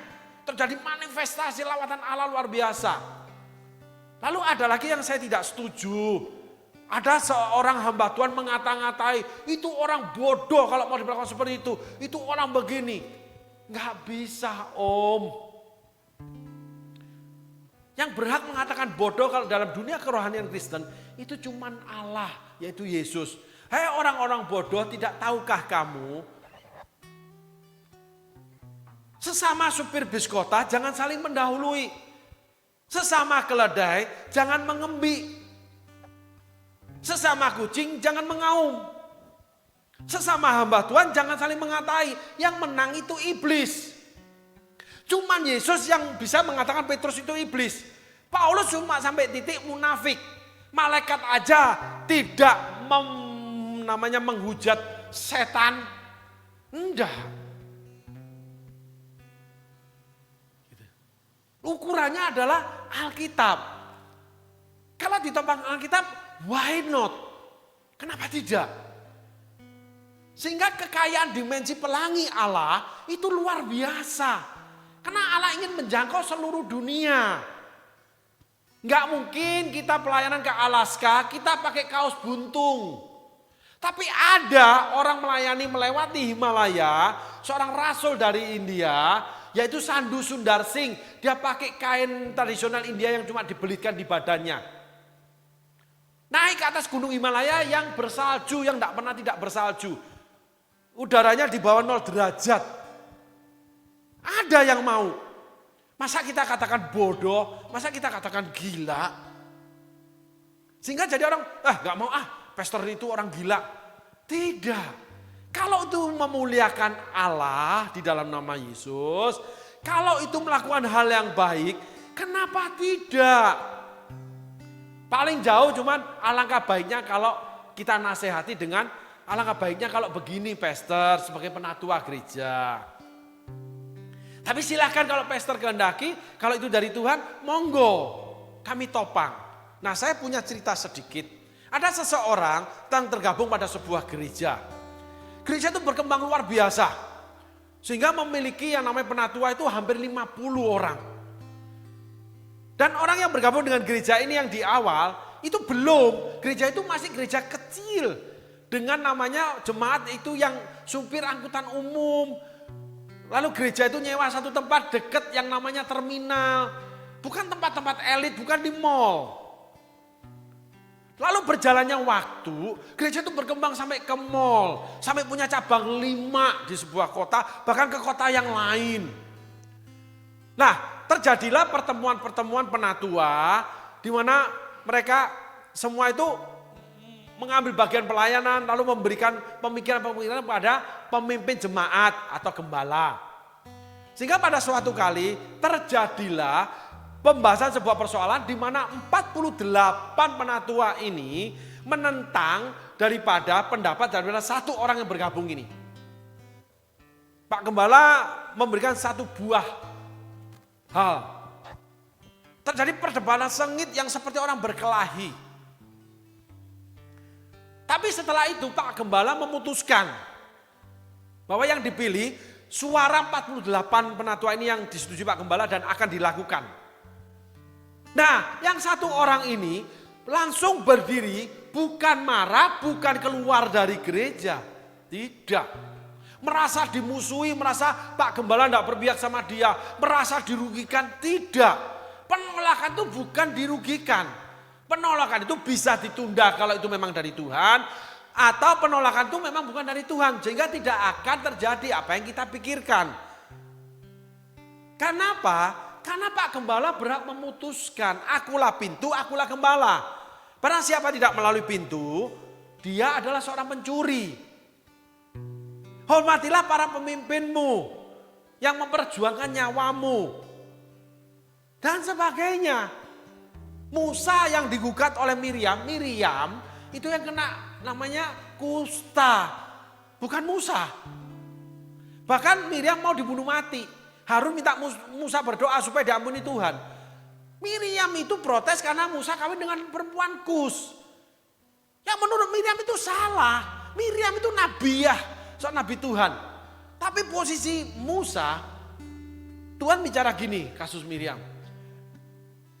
terjadi manifestasi lawatan Allah luar biasa. Lalu ada lagi yang saya tidak setuju. Ada seorang hamba Tuhan mengata-ngatai, itu orang bodoh kalau mau diperlakukan seperti itu orang begini. Nggak bisa om. Yang berhak mengatakan bodoh kalau dalam dunia kerohanian Kristen, itu cuman Allah, yaitu Yesus. Hei orang-orang bodoh, tidak tahukah kamu? Sesama supir bis kota jangan saling mendahului. Sesama keledai jangan mengembi. Sesama kucing jangan mengaum. Sesama hamba Tuhan jangan saling mengatai. Yang menang itu iblis. Cuman Yesus yang bisa mengatakan Petrus itu iblis. Paulus cuma sampai titik munafik. Malaikat aja tidak menghujat setan. Enggak. Ukurannya adalah Alkitab. Kalau ditopang Alkitab, why not? Kenapa tidak? Sehingga kekayaan dimensi pelangi Allah itu luar biasa. Karena Allah ingin menjangkau seluruh dunia. Nggak mungkin kita pelayanan ke Alaska, kita pakai kaos buntung. Tapi ada orang melayani melewati Himalaya, seorang rasul dari India, yaitu Sadhu Sundar Singh. Dia pakai kain tradisional India yang cuma dibelitkan di badannya. Naik ke atas gunung Himalaya yang bersalju, yang tidak pernah tidak bersalju. Udaranya di bawah 0 derajat. Ada yang mau. Masa kita katakan bodoh, masa kita katakan gila. Sehingga jadi orang, gak mau pastor itu orang gila. Tidak. Kalau itu memuliakan Allah di dalam nama Yesus, kalau itu melakukan hal yang baik, kenapa tidak? Paling jauh cuman alangkah baiknya kalau kita nasihati dengan alangkah baiknya kalau begini pastor sebagai penatua gereja. Tapi silakan kalau pastor kehendaki, kalau itu dari Tuhan, monggo kami topang. Nah, saya punya cerita sedikit. Ada seseorang yang tergabung pada sebuah gereja. Gereja itu berkembang luar biasa. Sehingga memiliki yang namanya penatua itu hampir 50 orang. Dan orang yang bergabung dengan gereja ini yang di awal, itu belum. Gereja itu masih gereja kecil. Dengan namanya jemaat itu yang supir angkutan umum. Lalu gereja itu nyewa satu tempat dekat yang namanya terminal. Bukan tempat-tempat elit, bukan di mall. Lalu berjalannya waktu, gereja itu berkembang sampai ke mall, sampai punya cabang 5 di sebuah kota, bahkan ke kota yang lain. Nah, terjadilah pertemuan-pertemuan penatua, di mana mereka semua itu mengambil bagian pelayanan, lalu memberikan pemikiran-pemikiran pada pemimpin jemaat atau gembala. Sehingga pada suatu kali terjadilah pembahasan sebuah persoalan di mana 48 penatua ini menentang daripada pendapat daripada satu orang yang bergabung ini. Pak Gembala memberikan satu buah hal. Terjadi perdebatan sengit yang seperti orang berkelahi. Tapi setelah itu Pak Gembala memutuskan bahwa yang dipilih suara 48 penatua ini yang disetujui Pak Gembala dan akan dilakukan. Nah, yang satu orang ini langsung berdiri, bukan marah, bukan keluar dari gereja. Tidak. Merasa dimusuhi, merasa Pak Gembala tidak berpihak sama dia, merasa dirugikan. Tidak. Penolakan itu bukan dirugikan. Penolakan itu bisa ditunda kalau itu memang dari Tuhan, atau penolakan itu memang bukan dari Tuhan, sehingga tidak akan terjadi apa yang kita pikirkan. Kenapa? Karena Pak Gembala berhak memutuskan, akulah pintu, akulah gembala. Barang siapa tidak melalui pintu, dia adalah seorang pencuri. Hormatilah para pemimpinmu yang memperjuangkan nyawamu. Dan sebagainya. Musa yang digugat oleh Miriam itu yang kena namanya kusta. Bukan Musa. Bahkan Miriam mau dibunuh mati. Harun minta Musa berdoa supaya diampuni Tuhan. Miriam itu protes karena Musa kawin dengan perempuan Kus. Yang menurut Miriam itu salah. Miriam itu nabiah, seorang nabi Tuhan. Tapi posisi Musa, Tuhan bicara gini kasus Miriam.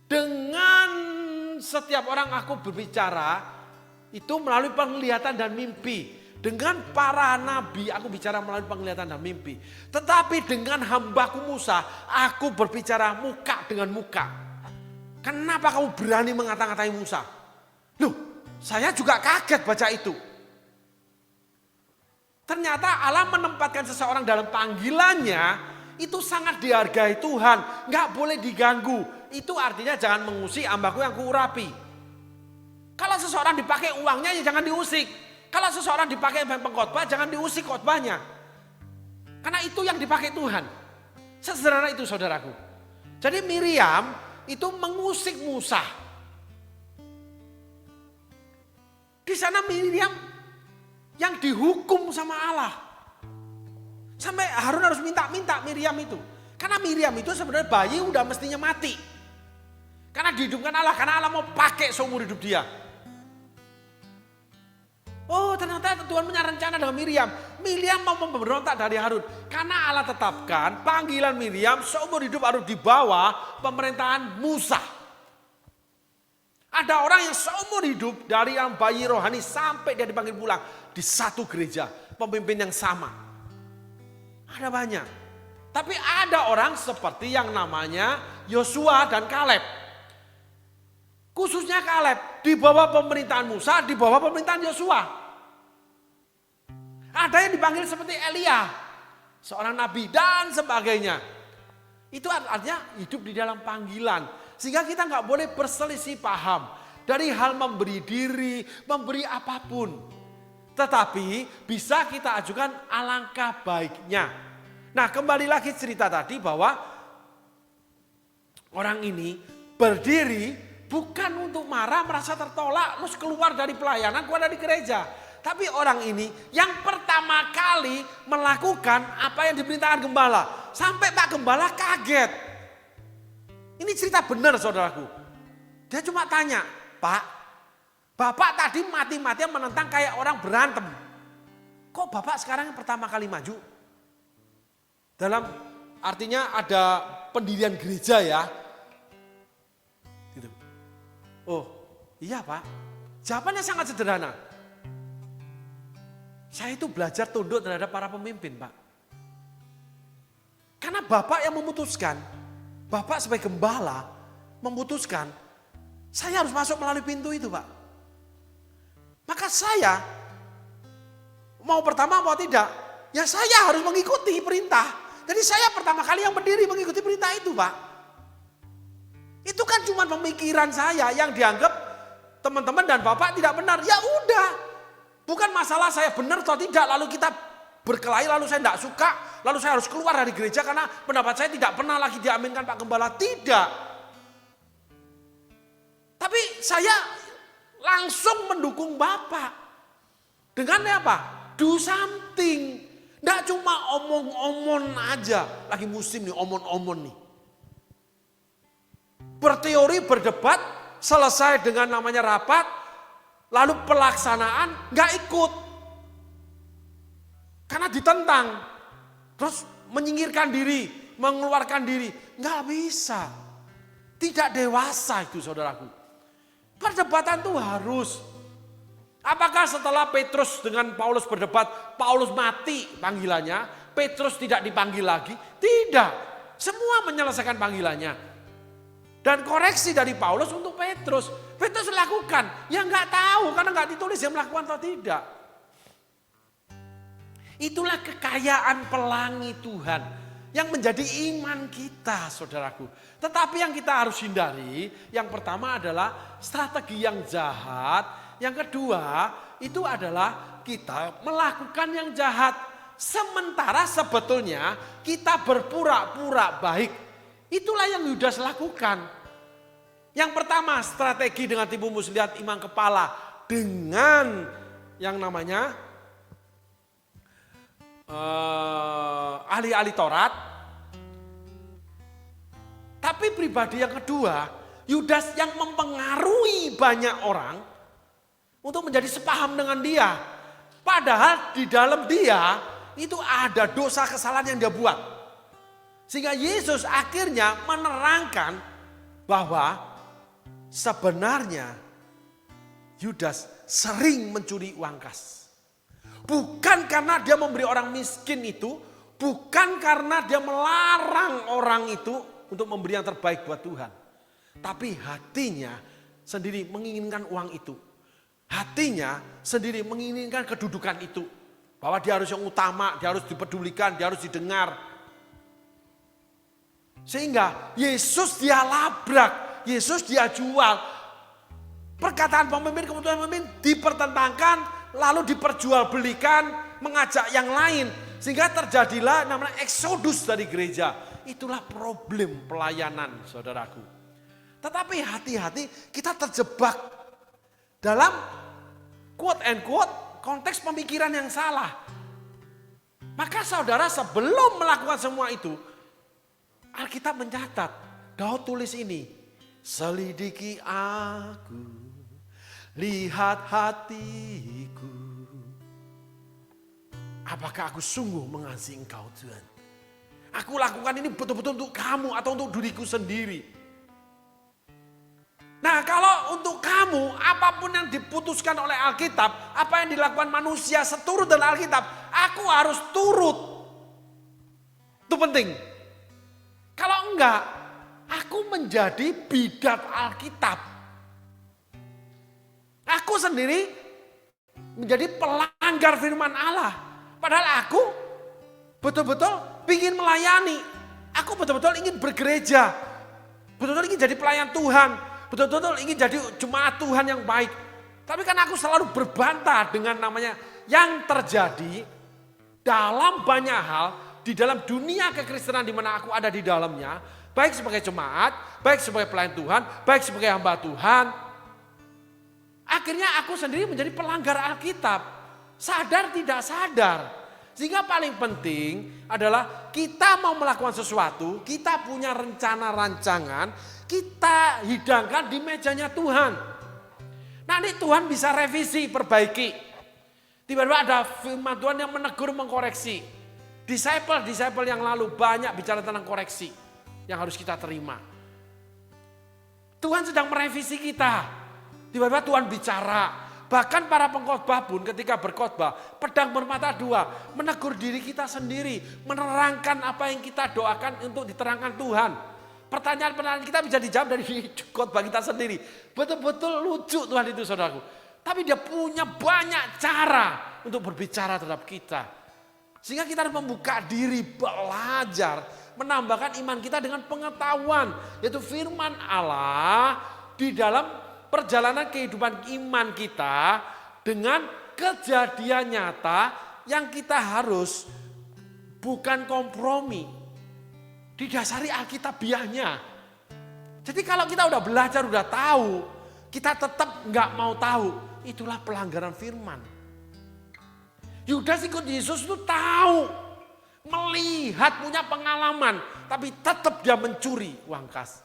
Dengan setiap orang aku berbicara, itu melalui penglihatan dan mimpi. Dengan para nabi aku bicara melalui penglihatan dan mimpi. Tetapi dengan hambaku Musa aku berbicara muka dengan muka. Kenapa kamu berani mengata-ngatai Musa? Loh, saya juga kaget baca itu. Ternyata Allah menempatkan seseorang dalam panggilannya itu sangat dihargai Tuhan. Gak boleh diganggu. Itu artinya jangan mengusik hambaku yang kuurapi. Kalau seseorang dipakai uangnya ya jangan diusik. Kalau seseorang dipakai pengkhotbah, jangan diusik khotbahnya. Karena itu yang dipakai Tuhan. Sesederhana itu saudaraku. Jadi Miriam itu mengusik Musa. Di sana Miriam yang dihukum sama Allah. Sampai Harun harus minta-minta Miriam itu. Karena Miriam itu sebenarnya bayi udah mestinya mati. Karena dihidupkan Allah, karena Allah mau pakai seumur hidup dia. Oh, ternyata Tuhan punya rencana dengan Miriam. Miriam mau memberontak dari Harun. Karena Allah tetapkan panggilan Miriam seumur hidup harus di bawah pemerintahan Musa. Ada orang yang seumur hidup dari yang bayi rohani sampai dia dipanggil pulang. di satu gereja, pemimpin yang sama. Ada banyak. Tapi ada orang seperti yang namanya Yosua dan Kaleb. Khususnya Kaleb, di bawah pemerintahan Musa, di bawah pemerintahan Yosua. Ada yang dipanggil seperti Elia, seorang nabi dan sebagainya. Itu artinya hidup di dalam panggilan. Sehingga kita nggak boleh berselisih paham. Dari hal memberi diri, memberi apapun. Tetapi bisa kita ajukan alangkah baiknya. Nah, kembali lagi cerita tadi bahwa orang ini berdiri bukan untuk marah, merasa tertolak, terus keluar dari pelayanan, keluar dari gereja. Tapi orang ini yang pertama kali melakukan apa yang diperintahkan gembala. Sampai Pak Gembala kaget. Ini cerita benar saudaraku. Dia cuma tanya, Pak, Bapak tadi mati-matian menentang kayak orang berantem. Kok Bapak sekarang yang pertama kali maju? Dalam artinya ada pendirian gereja ya. Gitu. Oh iya Pak, jawabannya sangat sederhana. Saya itu belajar tunduk terhadap para pemimpin Pak. Karena Bapak yang memutuskan, Bapak sebagai gembala memutuskan, saya harus masuk melalui pintu itu Pak. Maka saya, mau pertama mau tidak, ya saya harus mengikuti perintah. Jadi saya pertama kali yang berdiri mengikuti perintah itu Pak. Itu kan cuma pemikiran saya yang dianggap teman-teman dan Bapak tidak benar. Ya udah, bukan masalah saya benar atau tidak, lalu kita berkelahi, lalu saya tidak suka, lalu saya harus keluar dari gereja karena pendapat saya tidak pernah lagi diaminkan Pak Gembala. Tidak. Tapi saya langsung mendukung Bapak. Dengan apa? Do something. Tidak cuma omong-omong aja. Lagi musim nih, omong-omong nih. Berteori, berdebat, selesai dengan namanya rapat, lalu pelaksanaan nggak ikut. Karena ditentang. Terus menyingkirkan diri, mengeluarkan diri. Nggak bisa. Tidak dewasa itu saudaraku. Perdebatan itu harus. Apakah setelah Petrus dengan Paulus berdebat, Paulus mati panggilannya, Petrus tidak dipanggil lagi? Tidak. Semua menyelesaikan panggilannya. Dan koreksi dari Paulus untuk Petrus. Petrus lakukan. Ya nggak tahu karena nggak ditulis dia melakukan atau tidak. Itulah kekayaan pelangi Tuhan yang menjadi iman kita saudaraku. Tetapi yang kita harus hindari, yang pertama adalah strategi yang jahat. Yang kedua itu adalah kita melakukan yang jahat. Sementara sebetulnya kita berpura-pura baik. Itulah yang Yudas lakukan. Yang pertama strategi dengan tipu muslihat imam kepala. Dengan yang namanya ahli-ahli Taurat. Tapi pribadi yang kedua, Yudas yang mempengaruhi banyak orang untuk menjadi sepaham dengan dia. Padahal di dalam dia itu ada dosa kesalahan yang dia buat. Sehingga Yesus akhirnya menerangkan bahwa sebenarnya Yudas sering mencuri uang kas. Bukan karena dia memberi orang miskin itu, bukan karena dia melarang orang itu untuk memberi yang terbaik buat Tuhan. Tapi hatinya sendiri menginginkan uang itu. Hatinya sendiri menginginkan kedudukan itu. Bahwa dia harus yang utama, dia harus dipedulikan, dia harus didengar. Sehingga Yesus dia labrak, Yesus dia jual. Perkataan pemimpin, kebutuhan pemimpin dipertentangkan, lalu diperjualbelikan, mengajak yang lain. Sehingga terjadilah namanya eksodus dari gereja. Itulah problem pelayanan saudaraku. Tetapi hati-hati kita terjebak dalam quote and quote konteks pemikiran yang salah. Maka saudara sebelum melakukan semua itu, Alkitab mencatat, Daud tulis ini, selidiki aku, lihat hatiku. Apakah aku sungguh mengasihi engkau Tuhan? Aku lakukan ini betul-betul untuk kamu atau untuk diriku sendiri. Nah, kalau untuk kamu, apapun yang diputuskan oleh Alkitab, apa yang dilakukan manusia seturut dengan Alkitab, aku harus turut. Itu penting. Kalau enggak, aku menjadi bidat Alkitab. Aku sendiri menjadi pelanggar firman Allah. Padahal aku betul-betul ingin melayani. Aku betul-betul ingin bergereja. Betul-betul ingin jadi pelayan Tuhan. Betul-betul ingin jadi jemaat Tuhan yang baik. Tapi kan aku selalu berbantah dengan namanya yang terjadi dalam banyak hal di dalam dunia kekristenan di mana aku ada di dalamnya. Baik sebagai jemaat, baik sebagai pelayan Tuhan, baik sebagai hamba Tuhan. Akhirnya aku sendiri menjadi pelanggar Alkitab. Sadar tidak sadar. Sehingga paling penting adalah kita mau melakukan sesuatu, kita punya rencana rancangan, kita hidangkan di mejanya Tuhan. Nanti Tuhan bisa revisi, perbaiki. Tiba-tiba ada firman Tuhan yang menegur, mengkoreksi. Disciple yang lalu banyak bicara tentang koreksi yang harus kita terima. Tuhan sedang merevisi kita. Tiba-tiba Tuhan bicara. Bahkan para pengkhotbah pun ketika berkhotbah, pedang bermata dua, menegur diri kita sendiri, menerangkan apa yang kita doakan untuk diterangkan Tuhan. Pertanyaan-pertanyaan kita bisa dijawab dari khotbah kita sendiri. Betul-betul lucu Tuhan itu saudaraku. Tapi dia punya banyak cara untuk berbicara terhadap kita. Sehingga kita harus membuka diri, belajar, menambahkan iman kita dengan pengetahuan. Yaitu firman Allah di dalam perjalanan kehidupan iman kita dengan kejadian nyata yang kita harus bukan kompromi. Didasari Alkitabiahnya. Jadi kalau kita udah belajar, udah tahu, kita tetap nggak mau tahu, itulah pelanggaran firman. Yudas ikut Yesus itu tahu, melihat, punya pengalaman, tapi tetap dia mencuri uang kas.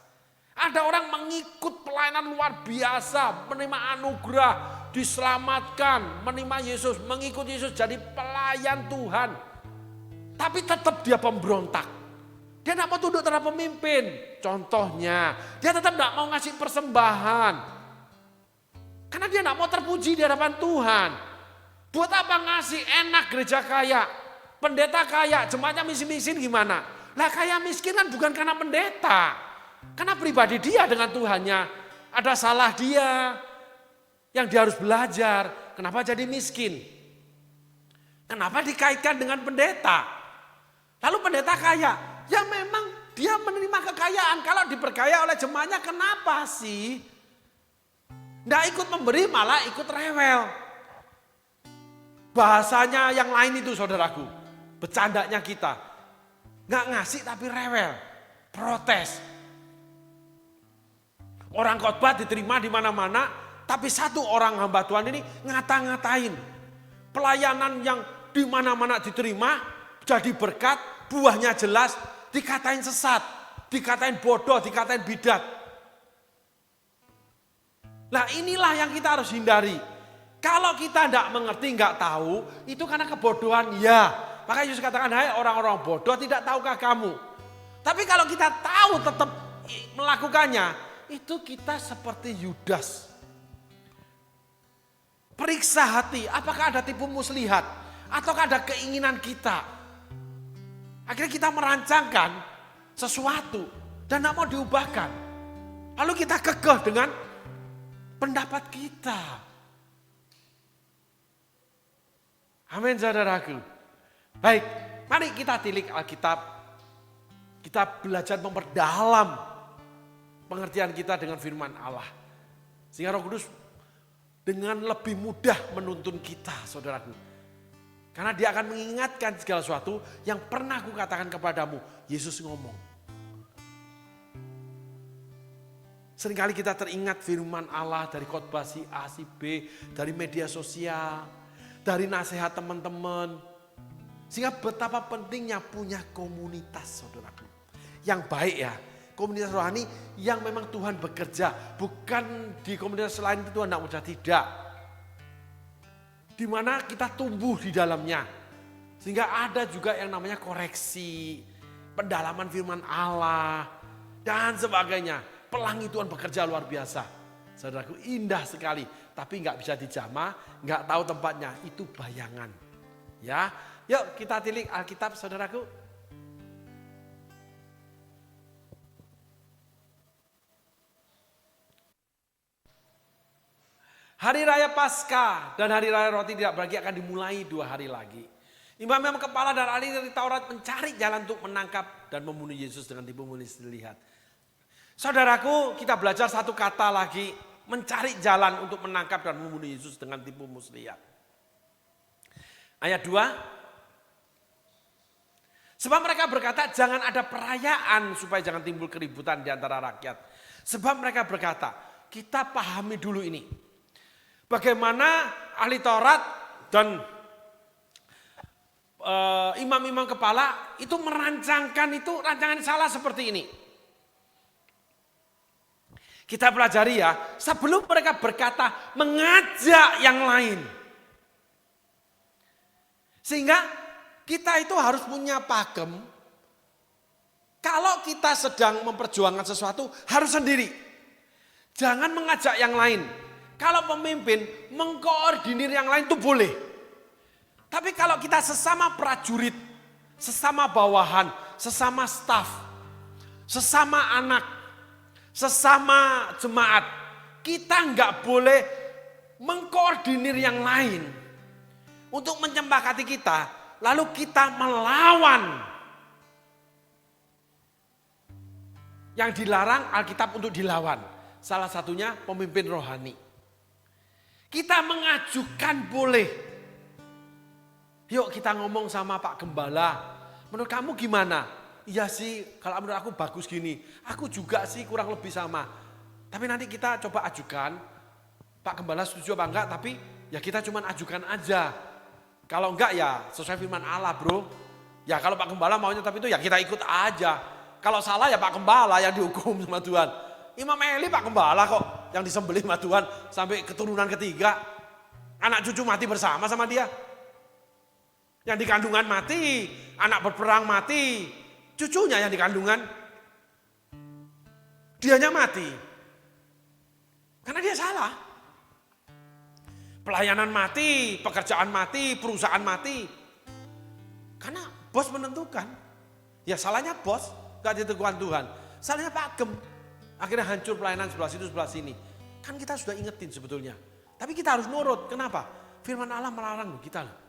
Ada orang mengikut pelayanan luar biasa, menerima anugerah, diselamatkan, menerima Yesus, mengikut Yesus jadi pelayan Tuhan. Tapi tetap dia pemberontak. Dia tidak mau tunduk terhadap pemimpin. Contohnya, dia tetap tidak mau ngasih persembahan. Karena dia tidak mau terpuji di hadapan Tuhan. Buat apa ngasih enak gereja kaya, pendeta kaya, jemaatnya miskin-miskin gimana? Lah kaya miskin kan bukan karena pendeta. Karena pribadi dia dengan Tuhannya ada salah dia yang dia harus belajar. Kenapa jadi miskin? Kenapa dikaitkan dengan pendeta? Lalu pendeta kaya, ya memang dia menerima kekayaan. Kalau diperkaya oleh jemaatnya kenapa sih? Nggak ikut memberi malah ikut rewel. Bahasanya yang lain itu saudaraku, bercandanya kita. Nggak ngasih tapi rewel, protes. Orang khotbah diterima di mana-mana, tapi satu orang hamba Tuhan ini ngata-ngatain. Pelayanan yang di mana-mana diterima, jadi berkat, buahnya jelas, dikatain sesat, dikatain bodoh, dikatain bidat. Nah inilah yang kita harus hindari. Kalau kita tidak mengerti, nggak tahu, itu karena kebodohan, ya. Maka Yesus katakan, hai orang-orang bodoh, tidak tahukah kamu? Tapi kalau kita tahu tetap melakukannya, itu kita seperti Yudas. Periksa hati, apakah ada tipu muslihat? Ataukah ada keinginan kita? Akhirnya kita merancangkan sesuatu dan tidak mau diubahkan. Lalu kita kekeh dengan pendapat kita. Amin saudaraku. Baik, mari kita tilik Alkitab. Kita belajar memperdalam pengertian kita dengan firman Allah. Sehingga Roh Kudus dengan lebih mudah menuntun kita, saudaraku. Karena dia akan mengingatkan segala sesuatu yang pernah aku katakan kepadamu. Yesus ngomong. Seringkali kita teringat firman Allah dari khotbah si A, si B, dari media sosial, dari nasihat teman-teman. Sehingga betapa pentingnya punya komunitas, saudaraku. Yang baik ya. Komunitas rohani yang memang Tuhan bekerja. Bukan di komunitas lain itu Tuhan tidak mudah, tidak. Di mana kita tumbuh di dalamnya. Sehingga ada juga yang namanya koreksi, pendalaman firman Allah, dan sebagainya. Pelangi Tuhan bekerja luar biasa. Saudaraku, indah sekali, tapi nggak bisa dijamah, nggak tahu tempatnya, itu bayangan. Ya, yuk kita tilik Alkitab, saudaraku. Hari Raya Paskah dan Hari Raya Roti Tidak Beragi akan dimulai 2 hari lagi. Imam-imam kepala dan ahli dari Taurat mencari jalan untuk menangkap dan membunuh Yesus dengan tipu muslihat. Lihat. Saudaraku, kita belajar satu kata lagi, mencari jalan untuk menangkap dan membunuh Yesus dengan tipu muslihat. Ayat 2. Sebab mereka berkata, jangan ada perayaan supaya jangan timbul keributan di antara rakyat. Sebab mereka berkata, kita pahami dulu ini. Bagaimana ahli Taurat dan imam-imam kepala itu merancangkan itu rancangan salah seperti ini. Kita pelajari ya, sebelum mereka berkata mengajak yang lain. Sehingga kita itu harus punya pakem. Kalau kita sedang memperjuangkan sesuatu harus sendiri. Jangan mengajak yang lain. Kalau pemimpin mengkoordinir yang lain itu boleh. Tapi kalau kita sesama prajurit, sesama bawahan, sesama staf, sesama anak, sesama jemaat, kita nggak boleh mengkoordinir yang lain untuk menyepakati kita, lalu kita melawan. Yang dilarang Alkitab untuk dilawan, salah satunya pemimpin rohani. Kita mengajukan boleh. Yuk kita ngomong sama Pak Gembala, menurut kamu gimana? Iya sih, kalau menurut aku bagus gini. Aku juga sih kurang lebih sama. Tapi nanti kita coba ajukan, Pak Gembala setuju apa enggak, tapi ya kita cuma ajukan aja. Kalau enggak ya sesuai firman Allah bro. Ya kalau Pak Gembala maunya tapi itu ya kita ikut aja. Kalau salah ya Pak Gembala yang dihukum sama Tuhan. Imam Eli Pak Gembala kok yang disembelih sama Tuhan sampai keturunan ketiga. Anak cucu mati bersama sama dia. Yang di kandungan mati, anak berperang mati, cucunya yang di kandungan, dianya mati. Karena dia salah. Pelayanan mati, pekerjaan mati, perusahaan mati. Karena bos menentukan. Ya salahnya bos, gak ditentukan Tuhan. Salahnya pakem. Akhirnya hancur pelayanan sebelah situ, sebelah sini. Kan kita sudah ingetin sebetulnya. Tapi kita harus nurut. Kenapa? Firman Allah melarang kita loh.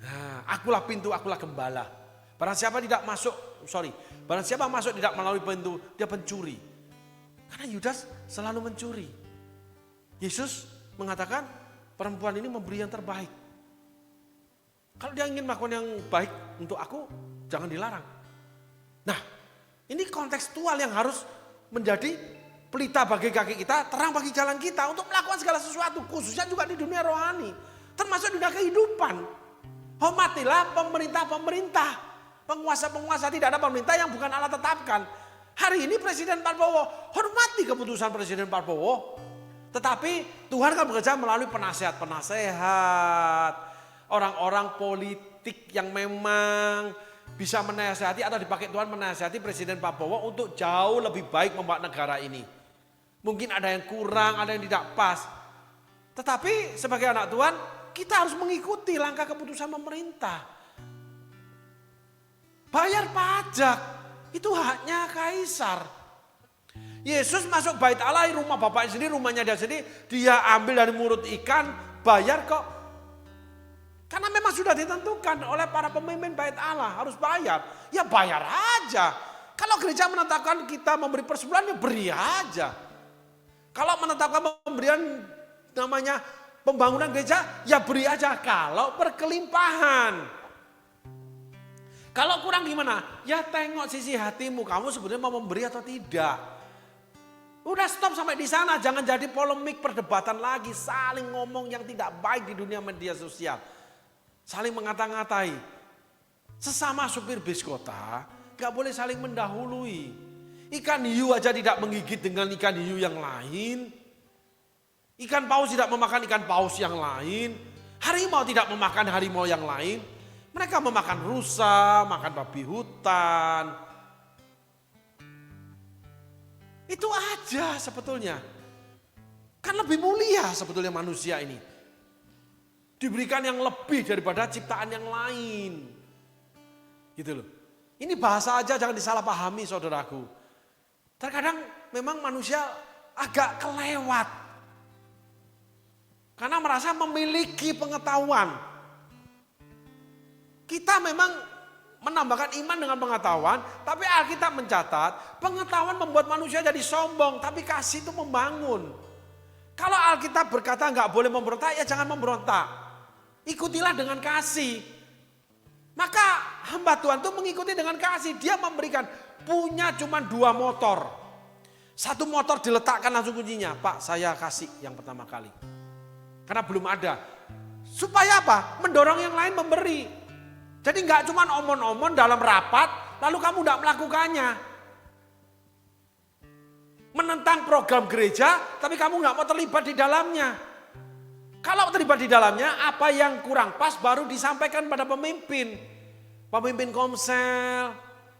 Nah, akulah pintu, akulah gembala. Barang siapa masuk tidak melalui pintu, dia pencuri. Karena Yudas selalu mencuri. Yesus mengatakan perempuan ini memberi yang terbaik. Kalau dia ingin melakukan yang baik untuk aku, jangan dilarang. Nah, ini kontekstual yang harus menjadi pelita bagi kaki kita, terang bagi jalan kita untuk melakukan segala sesuatu, khususnya juga di dunia rohani, termasuk dunia kehidupan. Hormatilah pemerintah-pemerintah, penguasa-penguasa, tidak ada pemerintah yang bukan Allah tetapkan. Hari ini Presiden Prabowo, hormati keputusan Presiden Prabowo. Tetapi Tuhan kan bekerja melalui penasehat-penasehat, orang-orang politik yang memang bisa menasihati atau dipakai Tuhan menasihati Presiden Prabowo untuk jauh lebih baik membawa negara ini. Mungkin ada yang kurang, ada yang tidak pas. Tetapi sebagai anak Tuhan, kita harus mengikuti langkah keputusan pemerintah. Bayar pajak, itu haknya kaisar. Yesus masuk bait Allah, rumah bapaknya sendiri, rumahnya dia sendiri, dia ambil dari mulut ikan, bayar kok. Karena memang sudah ditentukan oleh para pemimpin bait Allah, harus bayar. Ya bayar aja. Kalau gereja menetapkan kita memberi persembahan, ya beri aja. Kalau menetapkan pemberian namanya pembangunan gereja, ya beri aja kalau berkelimpahan. Kalau kurang gimana? Ya tengok sisi hatimu, kamu sebenarnya mau memberi atau tidak. Udah stop sampai di sana, jangan jadi polemik perdebatan lagi, saling ngomong yang tidak baik di dunia media sosial. Saling mengata-ngatai. Sesama supir bis kota, gak boleh saling mendahului. Ikan hiu aja tidak menggigit dengan ikan hiu yang lain. Ikan paus tidak memakan ikan paus yang lain. Harimau tidak memakan harimau yang lain. Mereka memakan rusa, makan babi hutan. Itu aja sebetulnya. Kan lebih mulia sebetulnya manusia ini. Diberikan yang lebih daripada ciptaan yang lain. Gitu loh. Ini bahasa aja jangan disalahpahami saudaraku. Terkadang memang manusia agak kelewat. Karena merasa memiliki pengetahuan. Kita memang menambahkan iman dengan pengetahuan, tapi Alkitab mencatat pengetahuan membuat manusia jadi sombong, tapi kasih itu membangun. Kalau Alkitab berkata nggak boleh memberontak, ya jangan memberontak. Ikutilah dengan kasih. Maka hamba Tuhan itu mengikuti dengan kasih. Dia memberikan, punya cuma 2 motor. 1 motor diletakkan langsung kuncinya. Pak, saya kasih yang pertama kali. Karena belum ada. Supaya apa? Mendorong yang lain memberi. Jadi nggak cuma omon-omon dalam rapat, lalu kamu nggak melakukannya. Menentang program gereja, tapi kamu nggak mau terlibat di dalamnya. Kalau terlibat di dalamnya, apa yang kurang pas baru disampaikan pada pemimpin. Pemimpin komsel,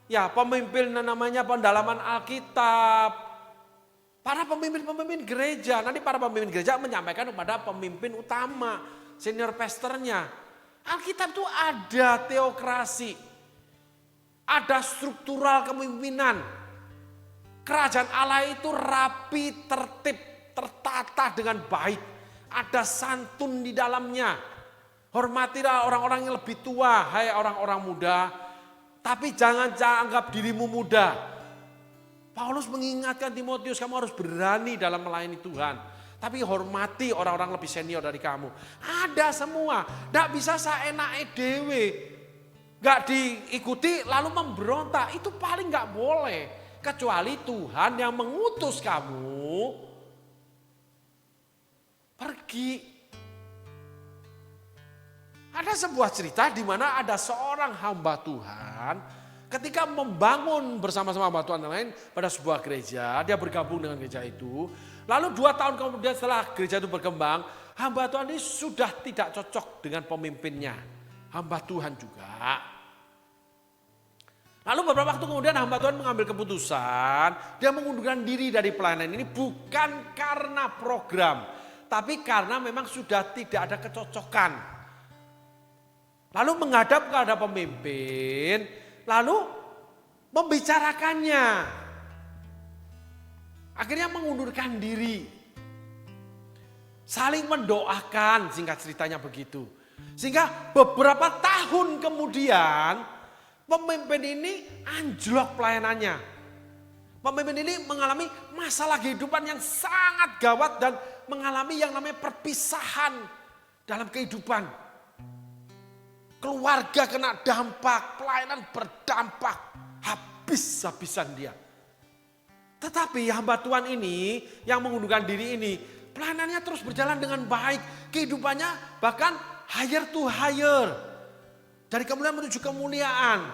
ya pemimpin namanya pendalaman Alkitab. Para pemimpin-pemimpin gereja, nanti para pemimpin gereja menyampaikan kepada pemimpin utama, senior pastornya. Alkitab itu ada teokrasi, ada struktural kepemimpinan. Kerajaan Allah itu rapi, tertib, tertata dengan baik. Ada santun di dalamnya. Hormatilah orang-orang yang lebih tua, hai orang-orang muda. Tapi jangan anggap dirimu muda. Paulus mengingatkan Timotius, kamu harus berani dalam melayani Tuhan. Tapi hormati orang-orang lebih senior dari kamu. Ada semua. Tidak bisa seenak dewe. Gak diikuti lalu memberontak. Itu paling gak boleh. Kecuali Tuhan yang mengutus kamu pergi. Ada sebuah cerita di mana ada seorang hamba Tuhan ketika membangun bersama-sama hamba Tuhan yang lain pada sebuah gereja, dia bergabung dengan gereja itu. Lalu 2 tahun kemudian setelah gereja itu berkembang, hamba Tuhan ini sudah tidak cocok dengan pemimpinnya. Hamba Tuhan juga. Lalu beberapa waktu kemudian hamba Tuhan mengambil keputusan, dia mengundurkan diri dari pelayanan ini bukan karena program, tapi karena memang sudah tidak ada kecocokan. Lalu menghadap kepada pemimpin, lalu membicarakannya. Akhirnya mengundurkan diri. Saling mendoakan, singkat ceritanya begitu. Sehingga beberapa tahun kemudian pemimpin ini anjlok pelayanannya. Pemimpin ini mengalami masalah kehidupan yang sangat gawat dan mengalami yang namanya perpisahan dalam kehidupan. Keluarga kena dampak, pelayanan berdampak, habis-habisan dia. Tetapi hamba Tuhan ini yang mengundurkan diri ini, pelayanannya terus berjalan dengan baik. Kehidupannya bahkan higher to higher. Dari kemuliaan menuju kemuliaan.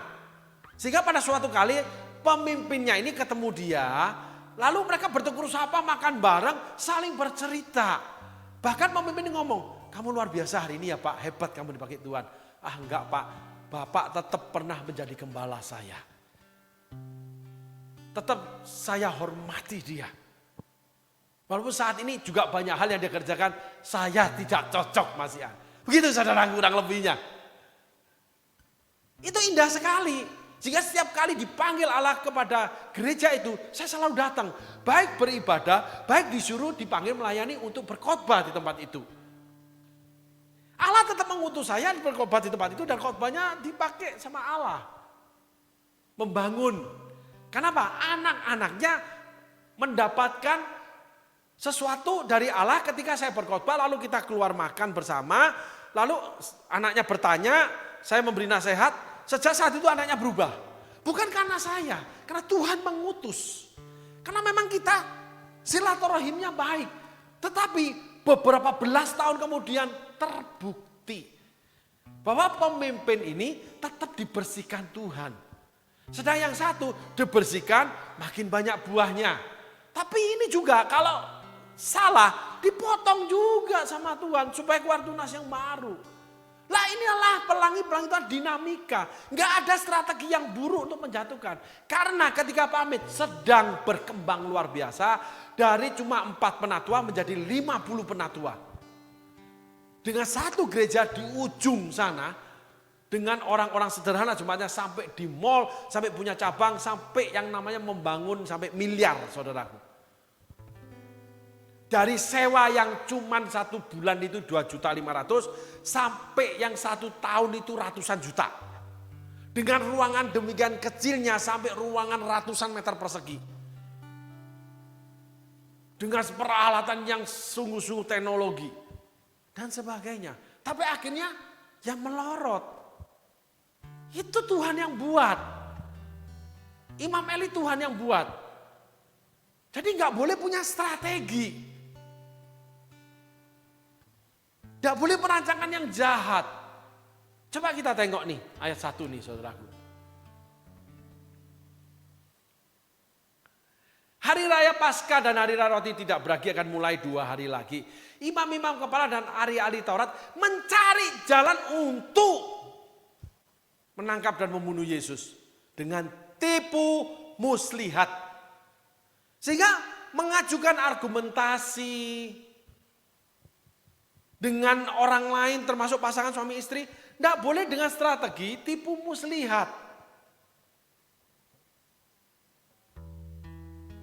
Sehingga pada suatu kali pemimpinnya ini ketemu dia, lalu mereka bertukar sapa, makan bareng, saling bercerita. Bahkan pemimpin ini ngomong, kamu luar biasa hari ini ya Pak, hebat kamu dipakai Tuhan. Ah enggak Pak, Bapak tetap pernah menjadi gembala saya. Tetap saya hormati dia. Walaupun saat ini juga banyak hal yang dia kerjakan, saya tidak cocok Mas Ian. Begitu saudara kurang lebihnya. Itu indah sekali. Jika setiap kali dipanggil Allah kepada gereja itu, saya selalu datang. Baik beribadah, baik disuruh dipanggil melayani untuk berkhotbah di tempat itu. Allah tetap mengutus saya berkhotbah di tempat itu dan khotbahnya dipakai sama Allah. Membangun. Kenapa? Anak-anaknya mendapatkan sesuatu dari Allah ketika saya berkhotbah lalu kita keluar makan bersama. Lalu anaknya bertanya, saya memberi nasihat. Sejak saat itu anaknya berubah. Bukan karena saya, karena Tuhan mengutus. Karena memang kita silaturahimnya baik. Tetapi beberapa belas tahun kemudian terbukti bahwa pemimpin ini tetap dibersihkan Tuhan. Sedang yang satu dibersihkan makin banyak buahnya. Tapi ini juga kalau salah dipotong juga sama Tuhan supaya keluar tunas yang baru. Lah inilah pelangi-pelangi itu adalah dinamika. Nggak ada strategi yang buruk untuk menjatuhkan. Karena ketika pamit sedang berkembang luar biasa. Dari cuma 4 penatua menjadi 50 penatua. Dengan satu gereja di ujung sana. Dengan orang-orang sederhana jemaatnya sampai di mall. Sampai punya cabang. Sampai yang namanya membangun sampai miliar saudaraku. Dari sewa yang cuman 1 bulan itu 2.500.000 sampai yang 1 tahun itu ratusan juta. Dengan ruangan demikian kecilnya sampai ruangan ratusan meter persegi. Dengan peralatan yang sungguh-sungguh teknologi dan sebagainya. Tapi akhirnya yang melorot itu Tuhan yang buat. Imam Eli Tuhan yang buat. Jadi nggak boleh punya strategi. Tidak boleh merancangkan yang jahat. Coba kita tengok nih ayat 1 nih saudaraku. Hari raya Paskah dan hari raya roti tidak beragi akan mulai 2 hari lagi. Imam-imam kepala dan ahli-ahli Taurat mencari jalan untuk menangkap dan membunuh Yesus. Dengan tipu muslihat. Sehingga mengajukan argumentasi dengan orang lain termasuk pasangan suami istri. Tidak boleh dengan strategi tipu muslihat.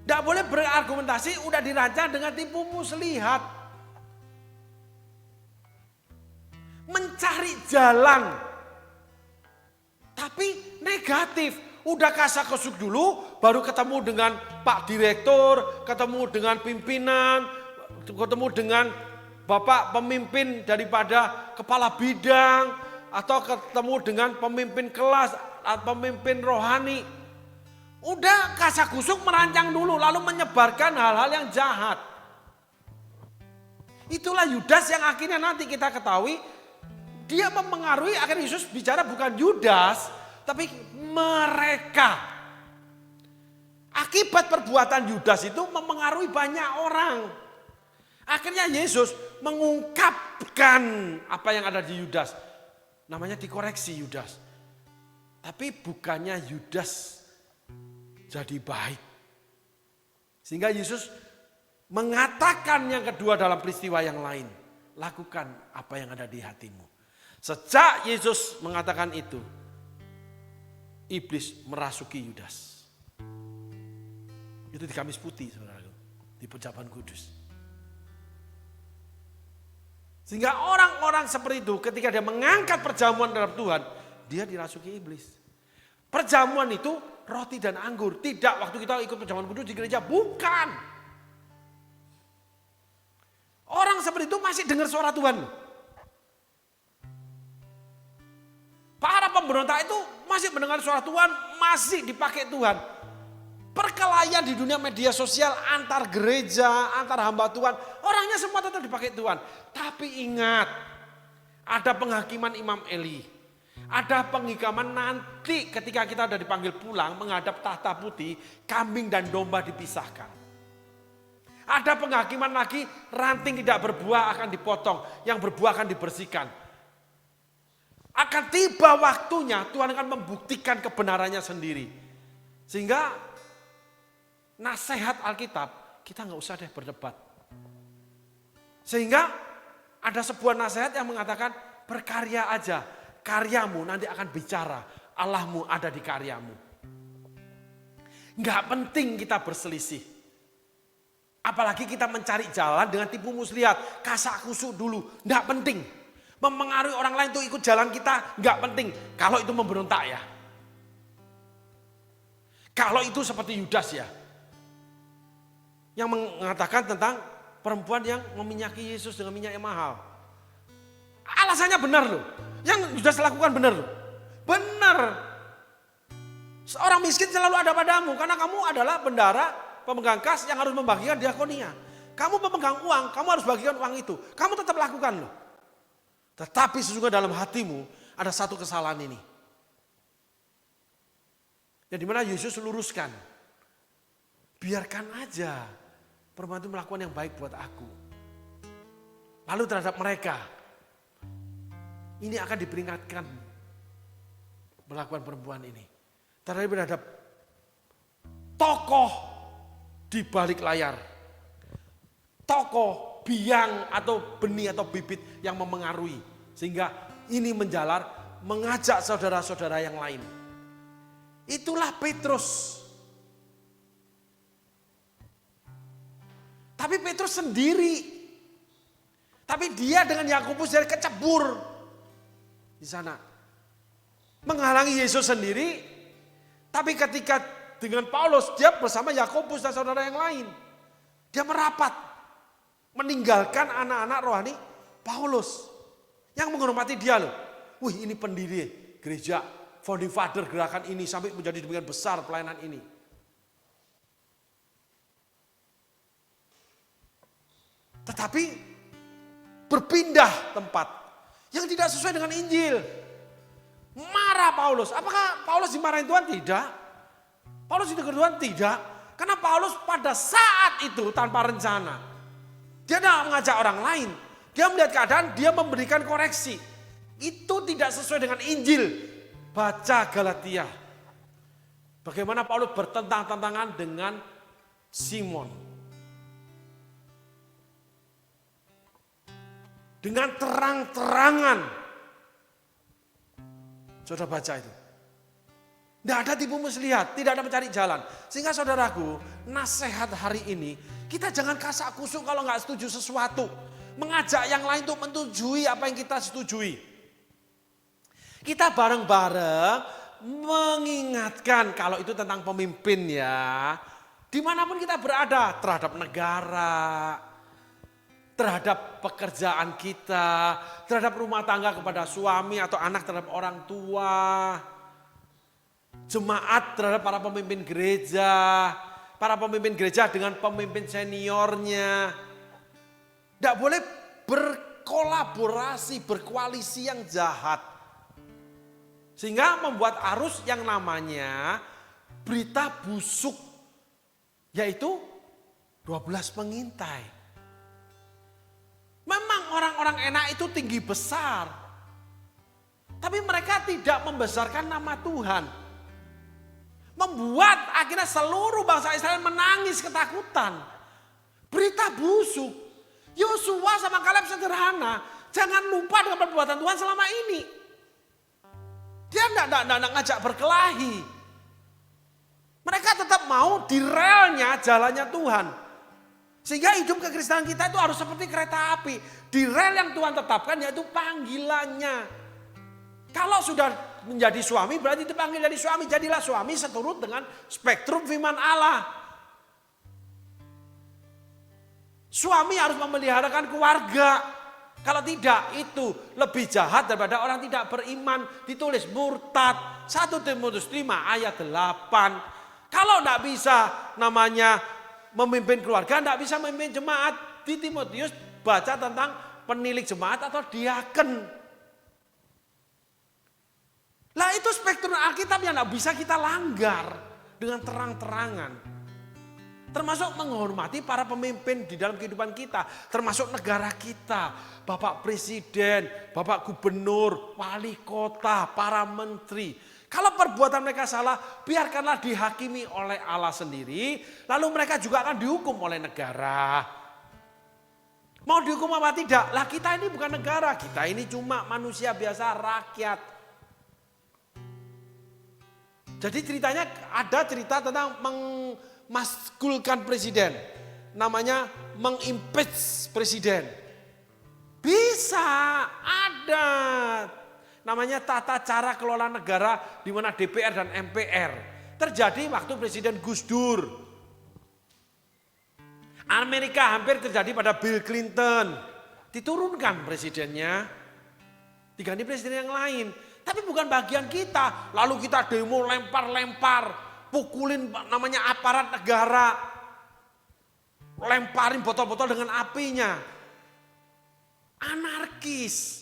Tidak boleh berargumentasi udah dirancang dengan tipu muslihat. Mencari jalan. Tapi negatif. Udah kasak-kusuk dulu baru ketemu dengan Pak Direktur, ketemu dengan pimpinan, ketemu dengan Bapak pemimpin daripada kepala bidang atau ketemu dengan pemimpin kelas, pemimpin rohani. Udah kasak-kusuk merancang dulu lalu menyebarkan hal-hal yang jahat. Itulah Yudas yang akhirnya nanti kita ketahui dia mempengaruhi, akhirnya Yesus bicara bukan Yudas tapi mereka. Akibat perbuatan Yudas itu mempengaruhi banyak orang. Akhirnya Yesus mengungkapkan apa yang ada di Yudas. Namanya dikoreksi Yudas. Tapi bukannya Yudas jadi baik. Sehingga Yesus mengatakan yang kedua dalam peristiwa yang lain. Lakukan apa yang ada di hatimu. Sejak Yesus mengatakan itu, iblis merasuki Yudas. Itu di Kamis Putih, saudara, di Pejabat Kudus. Sehingga orang-orang seperti itu ketika dia mengangkat perjamuan dalam Tuhan, dia dirasuki iblis. Perjamuan itu roti dan anggur. Tidak waktu kita ikut perjamuan kudus di gereja, bukan. Orang seperti itu masih dengar suara Tuhan. Para pemberontak itu masih mendengar suara Tuhan, masih dipakai Tuhan. Perkelahian di dunia media sosial antar gereja, antar hamba Tuhan, orangnya semua tetap dipakai Tuhan. Tapi ingat, ada penghakiman Imam Eli. Ada penghikaman nanti ketika kita sudah dipanggil pulang menghadap tahta putih, kambing dan domba dipisahkan. Ada penghakiman lagi, ranting tidak berbuah akan dipotong, yang berbuah akan dibersihkan. Akan tiba waktunya Tuhan akan membuktikan kebenarannya sendiri. Sehingga nasihat Alkitab, kita nggak usah deh berdebat. Sehingga ada sebuah nasihat yang mengatakan berkarya aja. Karyamu nanti akan bicara. Allahmu ada di karyamu. Nggak penting kita berselisih. Apalagi kita mencari jalan dengan tipu muslihat. Kasak kusuk dulu. Nggak penting. Mempengaruhi orang lain untuk ikut jalan kita. Nggak penting. Kalau itu memberontak ya. Kalau itu seperti Yudas ya. Yang mengatakan tentang perempuan yang meminyaki Yesus dengan minyak yang mahal. Alasannya benar loh. Yang Yudas lakukan benar loh. Benar. Seorang miskin selalu ada padamu. Karena kamu adalah bendara, pemegang kas yang harus membagikan diakonia. Kamu pemegang uang, kamu harus bagikan uang itu. Kamu tetap lakukan loh. Tetapi sesungguhnya dalam hatimu ada satu kesalahan ini. Yang dimana Yesus luruskan. Biarkan aja perempuan itu melakukan yang baik buat aku. Lalu terhadap mereka ini akan diperingatkan melakukan perempuan ini. Tetapi berhadap tokoh di balik layar. Tokoh, biang atau benih atau bibit yang memengaruhi. Sehingga ini menjalar mengajak saudara-saudara yang lain. Itulah Petrus. Tapi Petrus sendiri. Tapi dia dengan Yakobus dari kecebur di sana. Menghalangi Yesus sendiri. Tapi ketika dengan Paulus, dia bersama Yakobus dan saudara yang lain. Dia merapat. Meninggalkan anak-anak rohani Paulus. Yang menghormati dia loh. Wih, ini pendiri gereja, founding father gerakan ini sampai menjadi demikian besar pelayanan ini. Tetapi berpindah tempat yang tidak sesuai dengan Injil. Marah Paulus. Apakah Paulus dimarahin Tuhan? Tidak. Paulus ditegur Tuhan? Tidak. Karena Paulus pada saat itu tanpa rencana. Dia tidak mengajak orang lain. Dia melihat keadaan, dia memberikan koreksi. Itu tidak sesuai dengan Injil. Baca Galatia. Bagaimana Paulus bertentang-tentangan dengan Simon. Dengan terang-terangan. Saudara baca itu. Tidak ada tipu muslihat, tidak ada mencari jalan. Sehingga saudaraku, nasihat hari ini, kita jangan kasak kusuk kalau nggak setuju sesuatu. Mengajak yang lain untuk menyetujui apa yang kita setujui. Kita bareng-bareng mengingatkan kalau itu tentang pemimpin ya. Dimanapun kita berada, terhadap negara, terhadap pekerjaan kita, terhadap rumah tangga kepada suami atau anak terhadap orang tua, jemaat terhadap para pemimpin gereja dengan pemimpin seniornya. Tidak boleh berkolaborasi, berkoalisi yang jahat. Sehingga membuat arus yang namanya berita busuk, yaitu 12 pengintai. Memang orang-orang enak itu tinggi besar. Tapi mereka tidak membesarkan nama Tuhan. Membuat akhirnya seluruh bangsa Israel menangis ketakutan. Berita busuk. Yosua sama Kaleb sederhana. Jangan lupa dengan perbuatan Tuhan selama ini. Dia tidak ngajak berkelahi. Mereka tetap mau di relnya jalannya Tuhan. Sehingga hidup kekristenan kita itu harus seperti kereta api. Di rel yang Tuhan tetapkan yaitu panggilannya. Kalau sudah menjadi suami berarti dipanggil jadi suami. Jadilah suami seturut dengan spektrum firman Allah. Suami harus memeliharakan keluarga. Kalau tidak itu lebih jahat daripada orang tidak beriman. Ditulis murtad. 1 Timotius 5 ayat 8. Kalau tidak bisa namanya memimpin keluarga, tidak bisa memimpin jemaat. Di Timotius baca tentang penilik jemaat atau diaken. Lah itu spektrum Alkitab yang tidak bisa kita langgar dengan terang-terangan. Termasuk menghormati para pemimpin di dalam kehidupan kita. Termasuk negara kita. Bapak Presiden, Bapak Gubernur, Wali Kota, para menteri. Kalau perbuatan mereka salah, biarkanlah dihakimi oleh Allah sendiri. Lalu mereka juga akan dihukum oleh negara. Mau dihukum apa tidak? Lah kita ini bukan negara, kita ini cuma manusia biasa, rakyat. Jadi ceritanya ada cerita tentang memaskulkan presiden. Namanya mengimpeach presiden. Bisa, ada. Namanya tata cara kelola negara di mana DPR dan MPR. Terjadi waktu Presiden Gus Dur. Amerika hampir terjadi pada Bill Clinton. Diturunkan presidennya, diganti presiden yang lain. Tapi bukan bagian kita. Lalu kita demo lempar-lempar, pukulin namanya aparat negara. Lemparin botol-botol dengan apinya. Anarkis.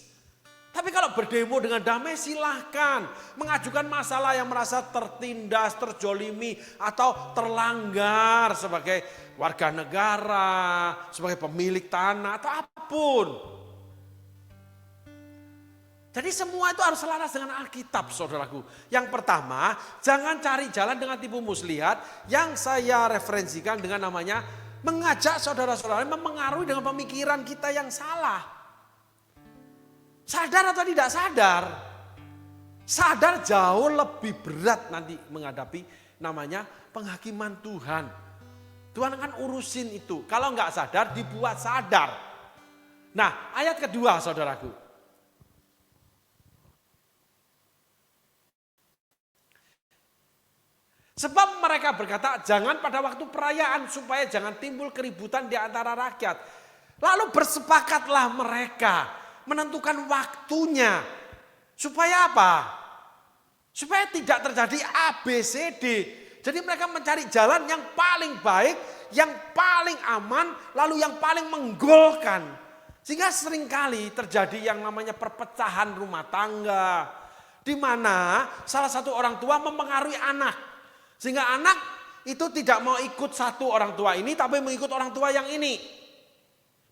Tapi kalau berdemo dengan damai silahkan. Mengajukan masalah yang merasa tertindas, terjolimi atau terlanggar sebagai warga negara, sebagai pemilik tanah atau apapun. Jadi semua itu harus selaras dengan Alkitab, saudaraku. Yang pertama, jangan cari jalan dengan tipu muslihat yang saya referensikan dengan namanya mengajak saudara-saudara mempengaruhi dengan pemikiran kita yang salah. Sadar atau tidak sadar? Sadar jauh lebih berat nanti menghadapi namanya penghakiman Tuhan. Tuhan akan urusin itu. Kalau nggak sadar, dibuat sadar. Nah, ayat kedua, saudaraku. Sebab mereka berkata, jangan pada waktu perayaan supaya jangan timbul keributan di antara rakyat. Lalu bersepakatlah mereka menentukan waktunya. Supaya apa? Supaya tidak terjadi ABCD. Jadi mereka mencari jalan yang paling baik, yang paling aman, lalu yang paling menggolkan. Sehingga seringkali terjadi yang namanya perpecahan rumah tangga. Di mana salah satu orang tua mempengaruhi anak. Sehingga anak itu tidak mau ikut satu orang tua ini, tapi mengikut orang tua yang ini.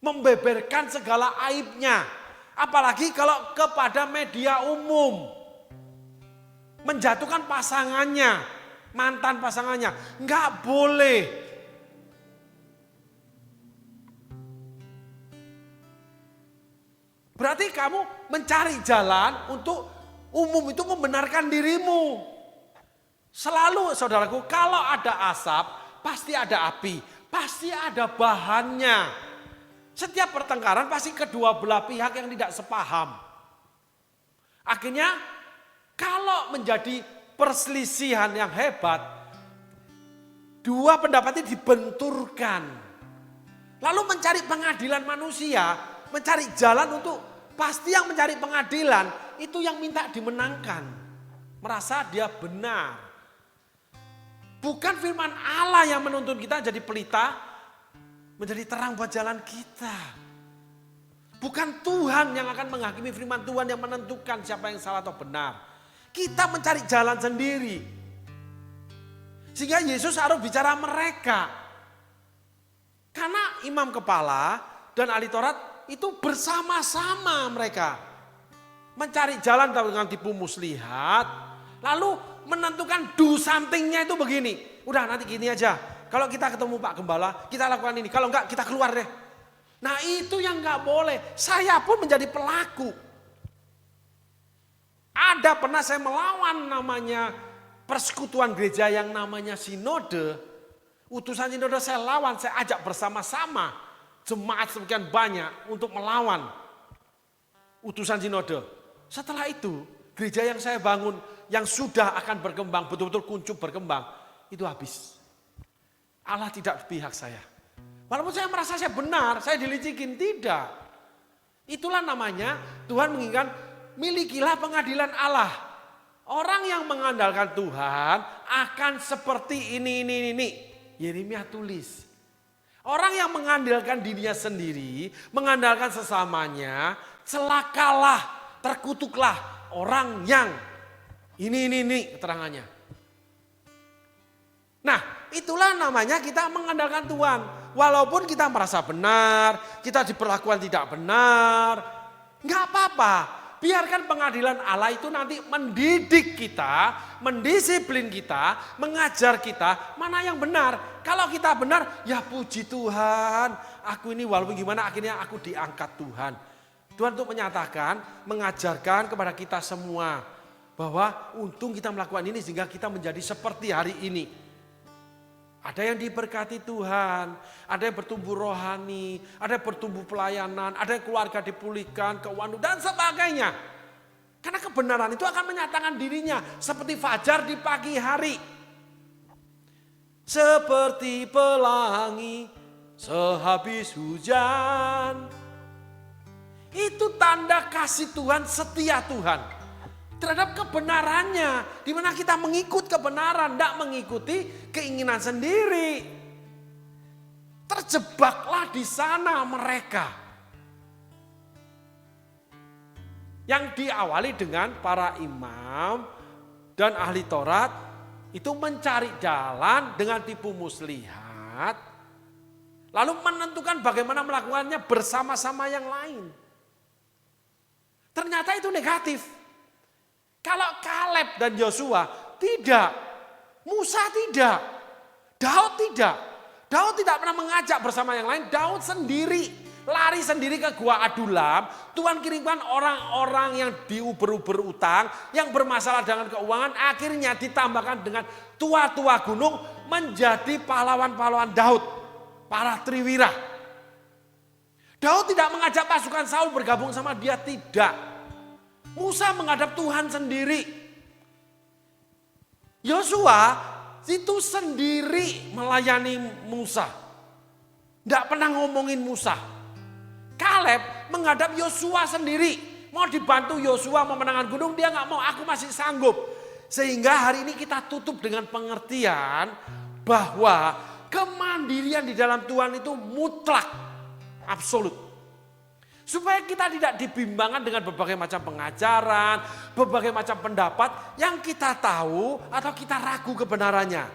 Membeberkan segala aibnya. Apalagi kalau kepada media umum. Menjatuhkan pasangannya, mantan pasangannya. Enggak boleh. Berarti kamu mencari jalan untuk umum itu membenarkan dirimu. Selalu saudaraku, kalau ada asap, pasti ada api, pasti ada bahannya. Setiap pertengkaran pasti kedua belah pihak yang tidak sepaham. Akhirnya kalau menjadi perselisihan yang hebat, dua pendapat ini dibenturkan. Lalu mencari pengadilan manusia, mencari jalan untuk pasti yang mencari pengadilan itu yang minta dimenangkan. Merasa dia benar. Bukan firman Allah yang menuntun kita jadi pelita, menjadi terang buat jalan kita. Bukan Tuhan yang akan menghakimi, firman Tuhan yang menentukan siapa yang salah atau benar. Kita mencari jalan sendiri. Sehingga Yesus harus bicara mereka. Karena imam kepala dan ahli Taurat itu bersama-sama mereka. Mencari jalan dengan tipu muslihat. Lalu menentukan do something-nya itu begini. Udah nanti gini aja. Kalau kita ketemu Pak Gembala, kita lakukan ini. Kalau enggak, kita keluar deh. Nah itu yang enggak boleh. Saya pun menjadi pelaku. Ada pernah saya melawan namanya persekutuan gereja yang namanya sinode. Utusan sinode saya lawan, saya ajak bersama-sama. Jemaat sekian banyak untuk melawan utusan sinode. Setelah itu, gereja yang saya bangun, yang sudah akan berkembang, betul-betul kuncup berkembang, itu habis. Allah tidak pihak saya. Walaupun saya merasa saya benar, saya dilicikin, tidak. Itulah namanya Tuhan menginginkan, milikilah pengadilan Allah. Orang yang mengandalkan Tuhan akan seperti ini. Yeremia tulis. Orang yang mengandalkan dirinya sendiri, mengandalkan sesamanya, celakalah, terkutuklah orang yang ini keterangannya. Nah, itulah namanya kita mengandalkan Tuhan. Walaupun kita merasa benar, kita diperlakukan tidak benar, enggak apa-apa. Biarkan pengadilan Allah itu nanti mendidik kita, mendisiplin kita, mengajar kita mana yang benar. Kalau kita benar, ya puji Tuhan. Aku ini walaupun gimana akhirnya aku diangkat Tuhan. Tuhan untuk menyatakan, mengajarkan kepada kita semua bahwa untung kita melakukan ini sehingga kita menjadi seperti hari ini. Ada yang diberkati Tuhan, ada yang bertumbuh rohani, ada yang bertumbuh pelayanan, ada yang keluarga dipulihkan, keuangan dan sebagainya. Karena kebenaran itu akan menyatakan dirinya seperti fajar di pagi hari. Seperti pelangi sehabis hujan. Itu tanda kasih Tuhan, setia Tuhan terhadap kebenarannya, di mana kita mengikut kebenaran, tidak mengikuti keinginan sendiri. Terjebaklah di sana mereka. Yang diawali dengan para imam dan ahli Taurat itu mencari jalan dengan tipu muslihat, lalu menentukan bagaimana melakukannya bersama-sama yang lain. Ternyata itu negatif. Kalau Kaleb dan Yosua tidak, Musa tidak, Daud tidak. Daud tidak pernah mengajak bersama yang lain, Daud sendiri, lari sendiri ke Gua Adulam. Tuhan kirimkan orang-orang yang diuber-uber utang, yang bermasalah dengan keuangan, akhirnya ditambahkan dengan tua-tua gunung menjadi pahlawan-pahlawan Daud, para triwira. Daud tidak mengajak pasukan Saul bergabung sama dia, tidak. Musa menghadap Tuhan sendiri. Yosua itu sendiri melayani Musa. Tidak pernah ngomongin Musa. Kaleb menghadap Yosua sendiri. Mau dibantu Yosua memenangkan gunung, dia nggak mau, aku masih sanggup. Sehingga hari ini kita tutup dengan pengertian bahwa kemandirian di dalam Tuhan itu mutlak, absolut. Supaya kita tidak dibimbangkan dengan berbagai macam pengajaran, berbagai macam pendapat yang kita tahu atau kita ragu kebenarannya.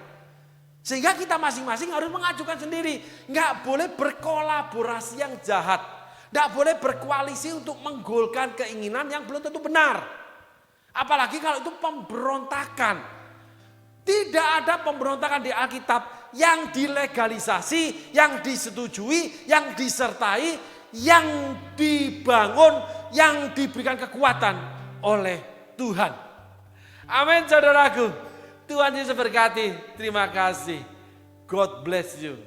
Sehingga kita masing-masing harus mengajukan sendiri. Nggak boleh berkolaborasi yang jahat. Nggak boleh berkoalisi untuk menggolkan keinginan yang belum tentu benar. Apalagi kalau itu pemberontakan. Tidak ada pemberontakan di Alkitab yang dilegalisasi, yang disetujui, yang disertai, yang dibangun, yang diberikan kekuatan oleh Tuhan. Amin saudaraku. Tuhan Yesus berkati. Terima kasih. God bless you.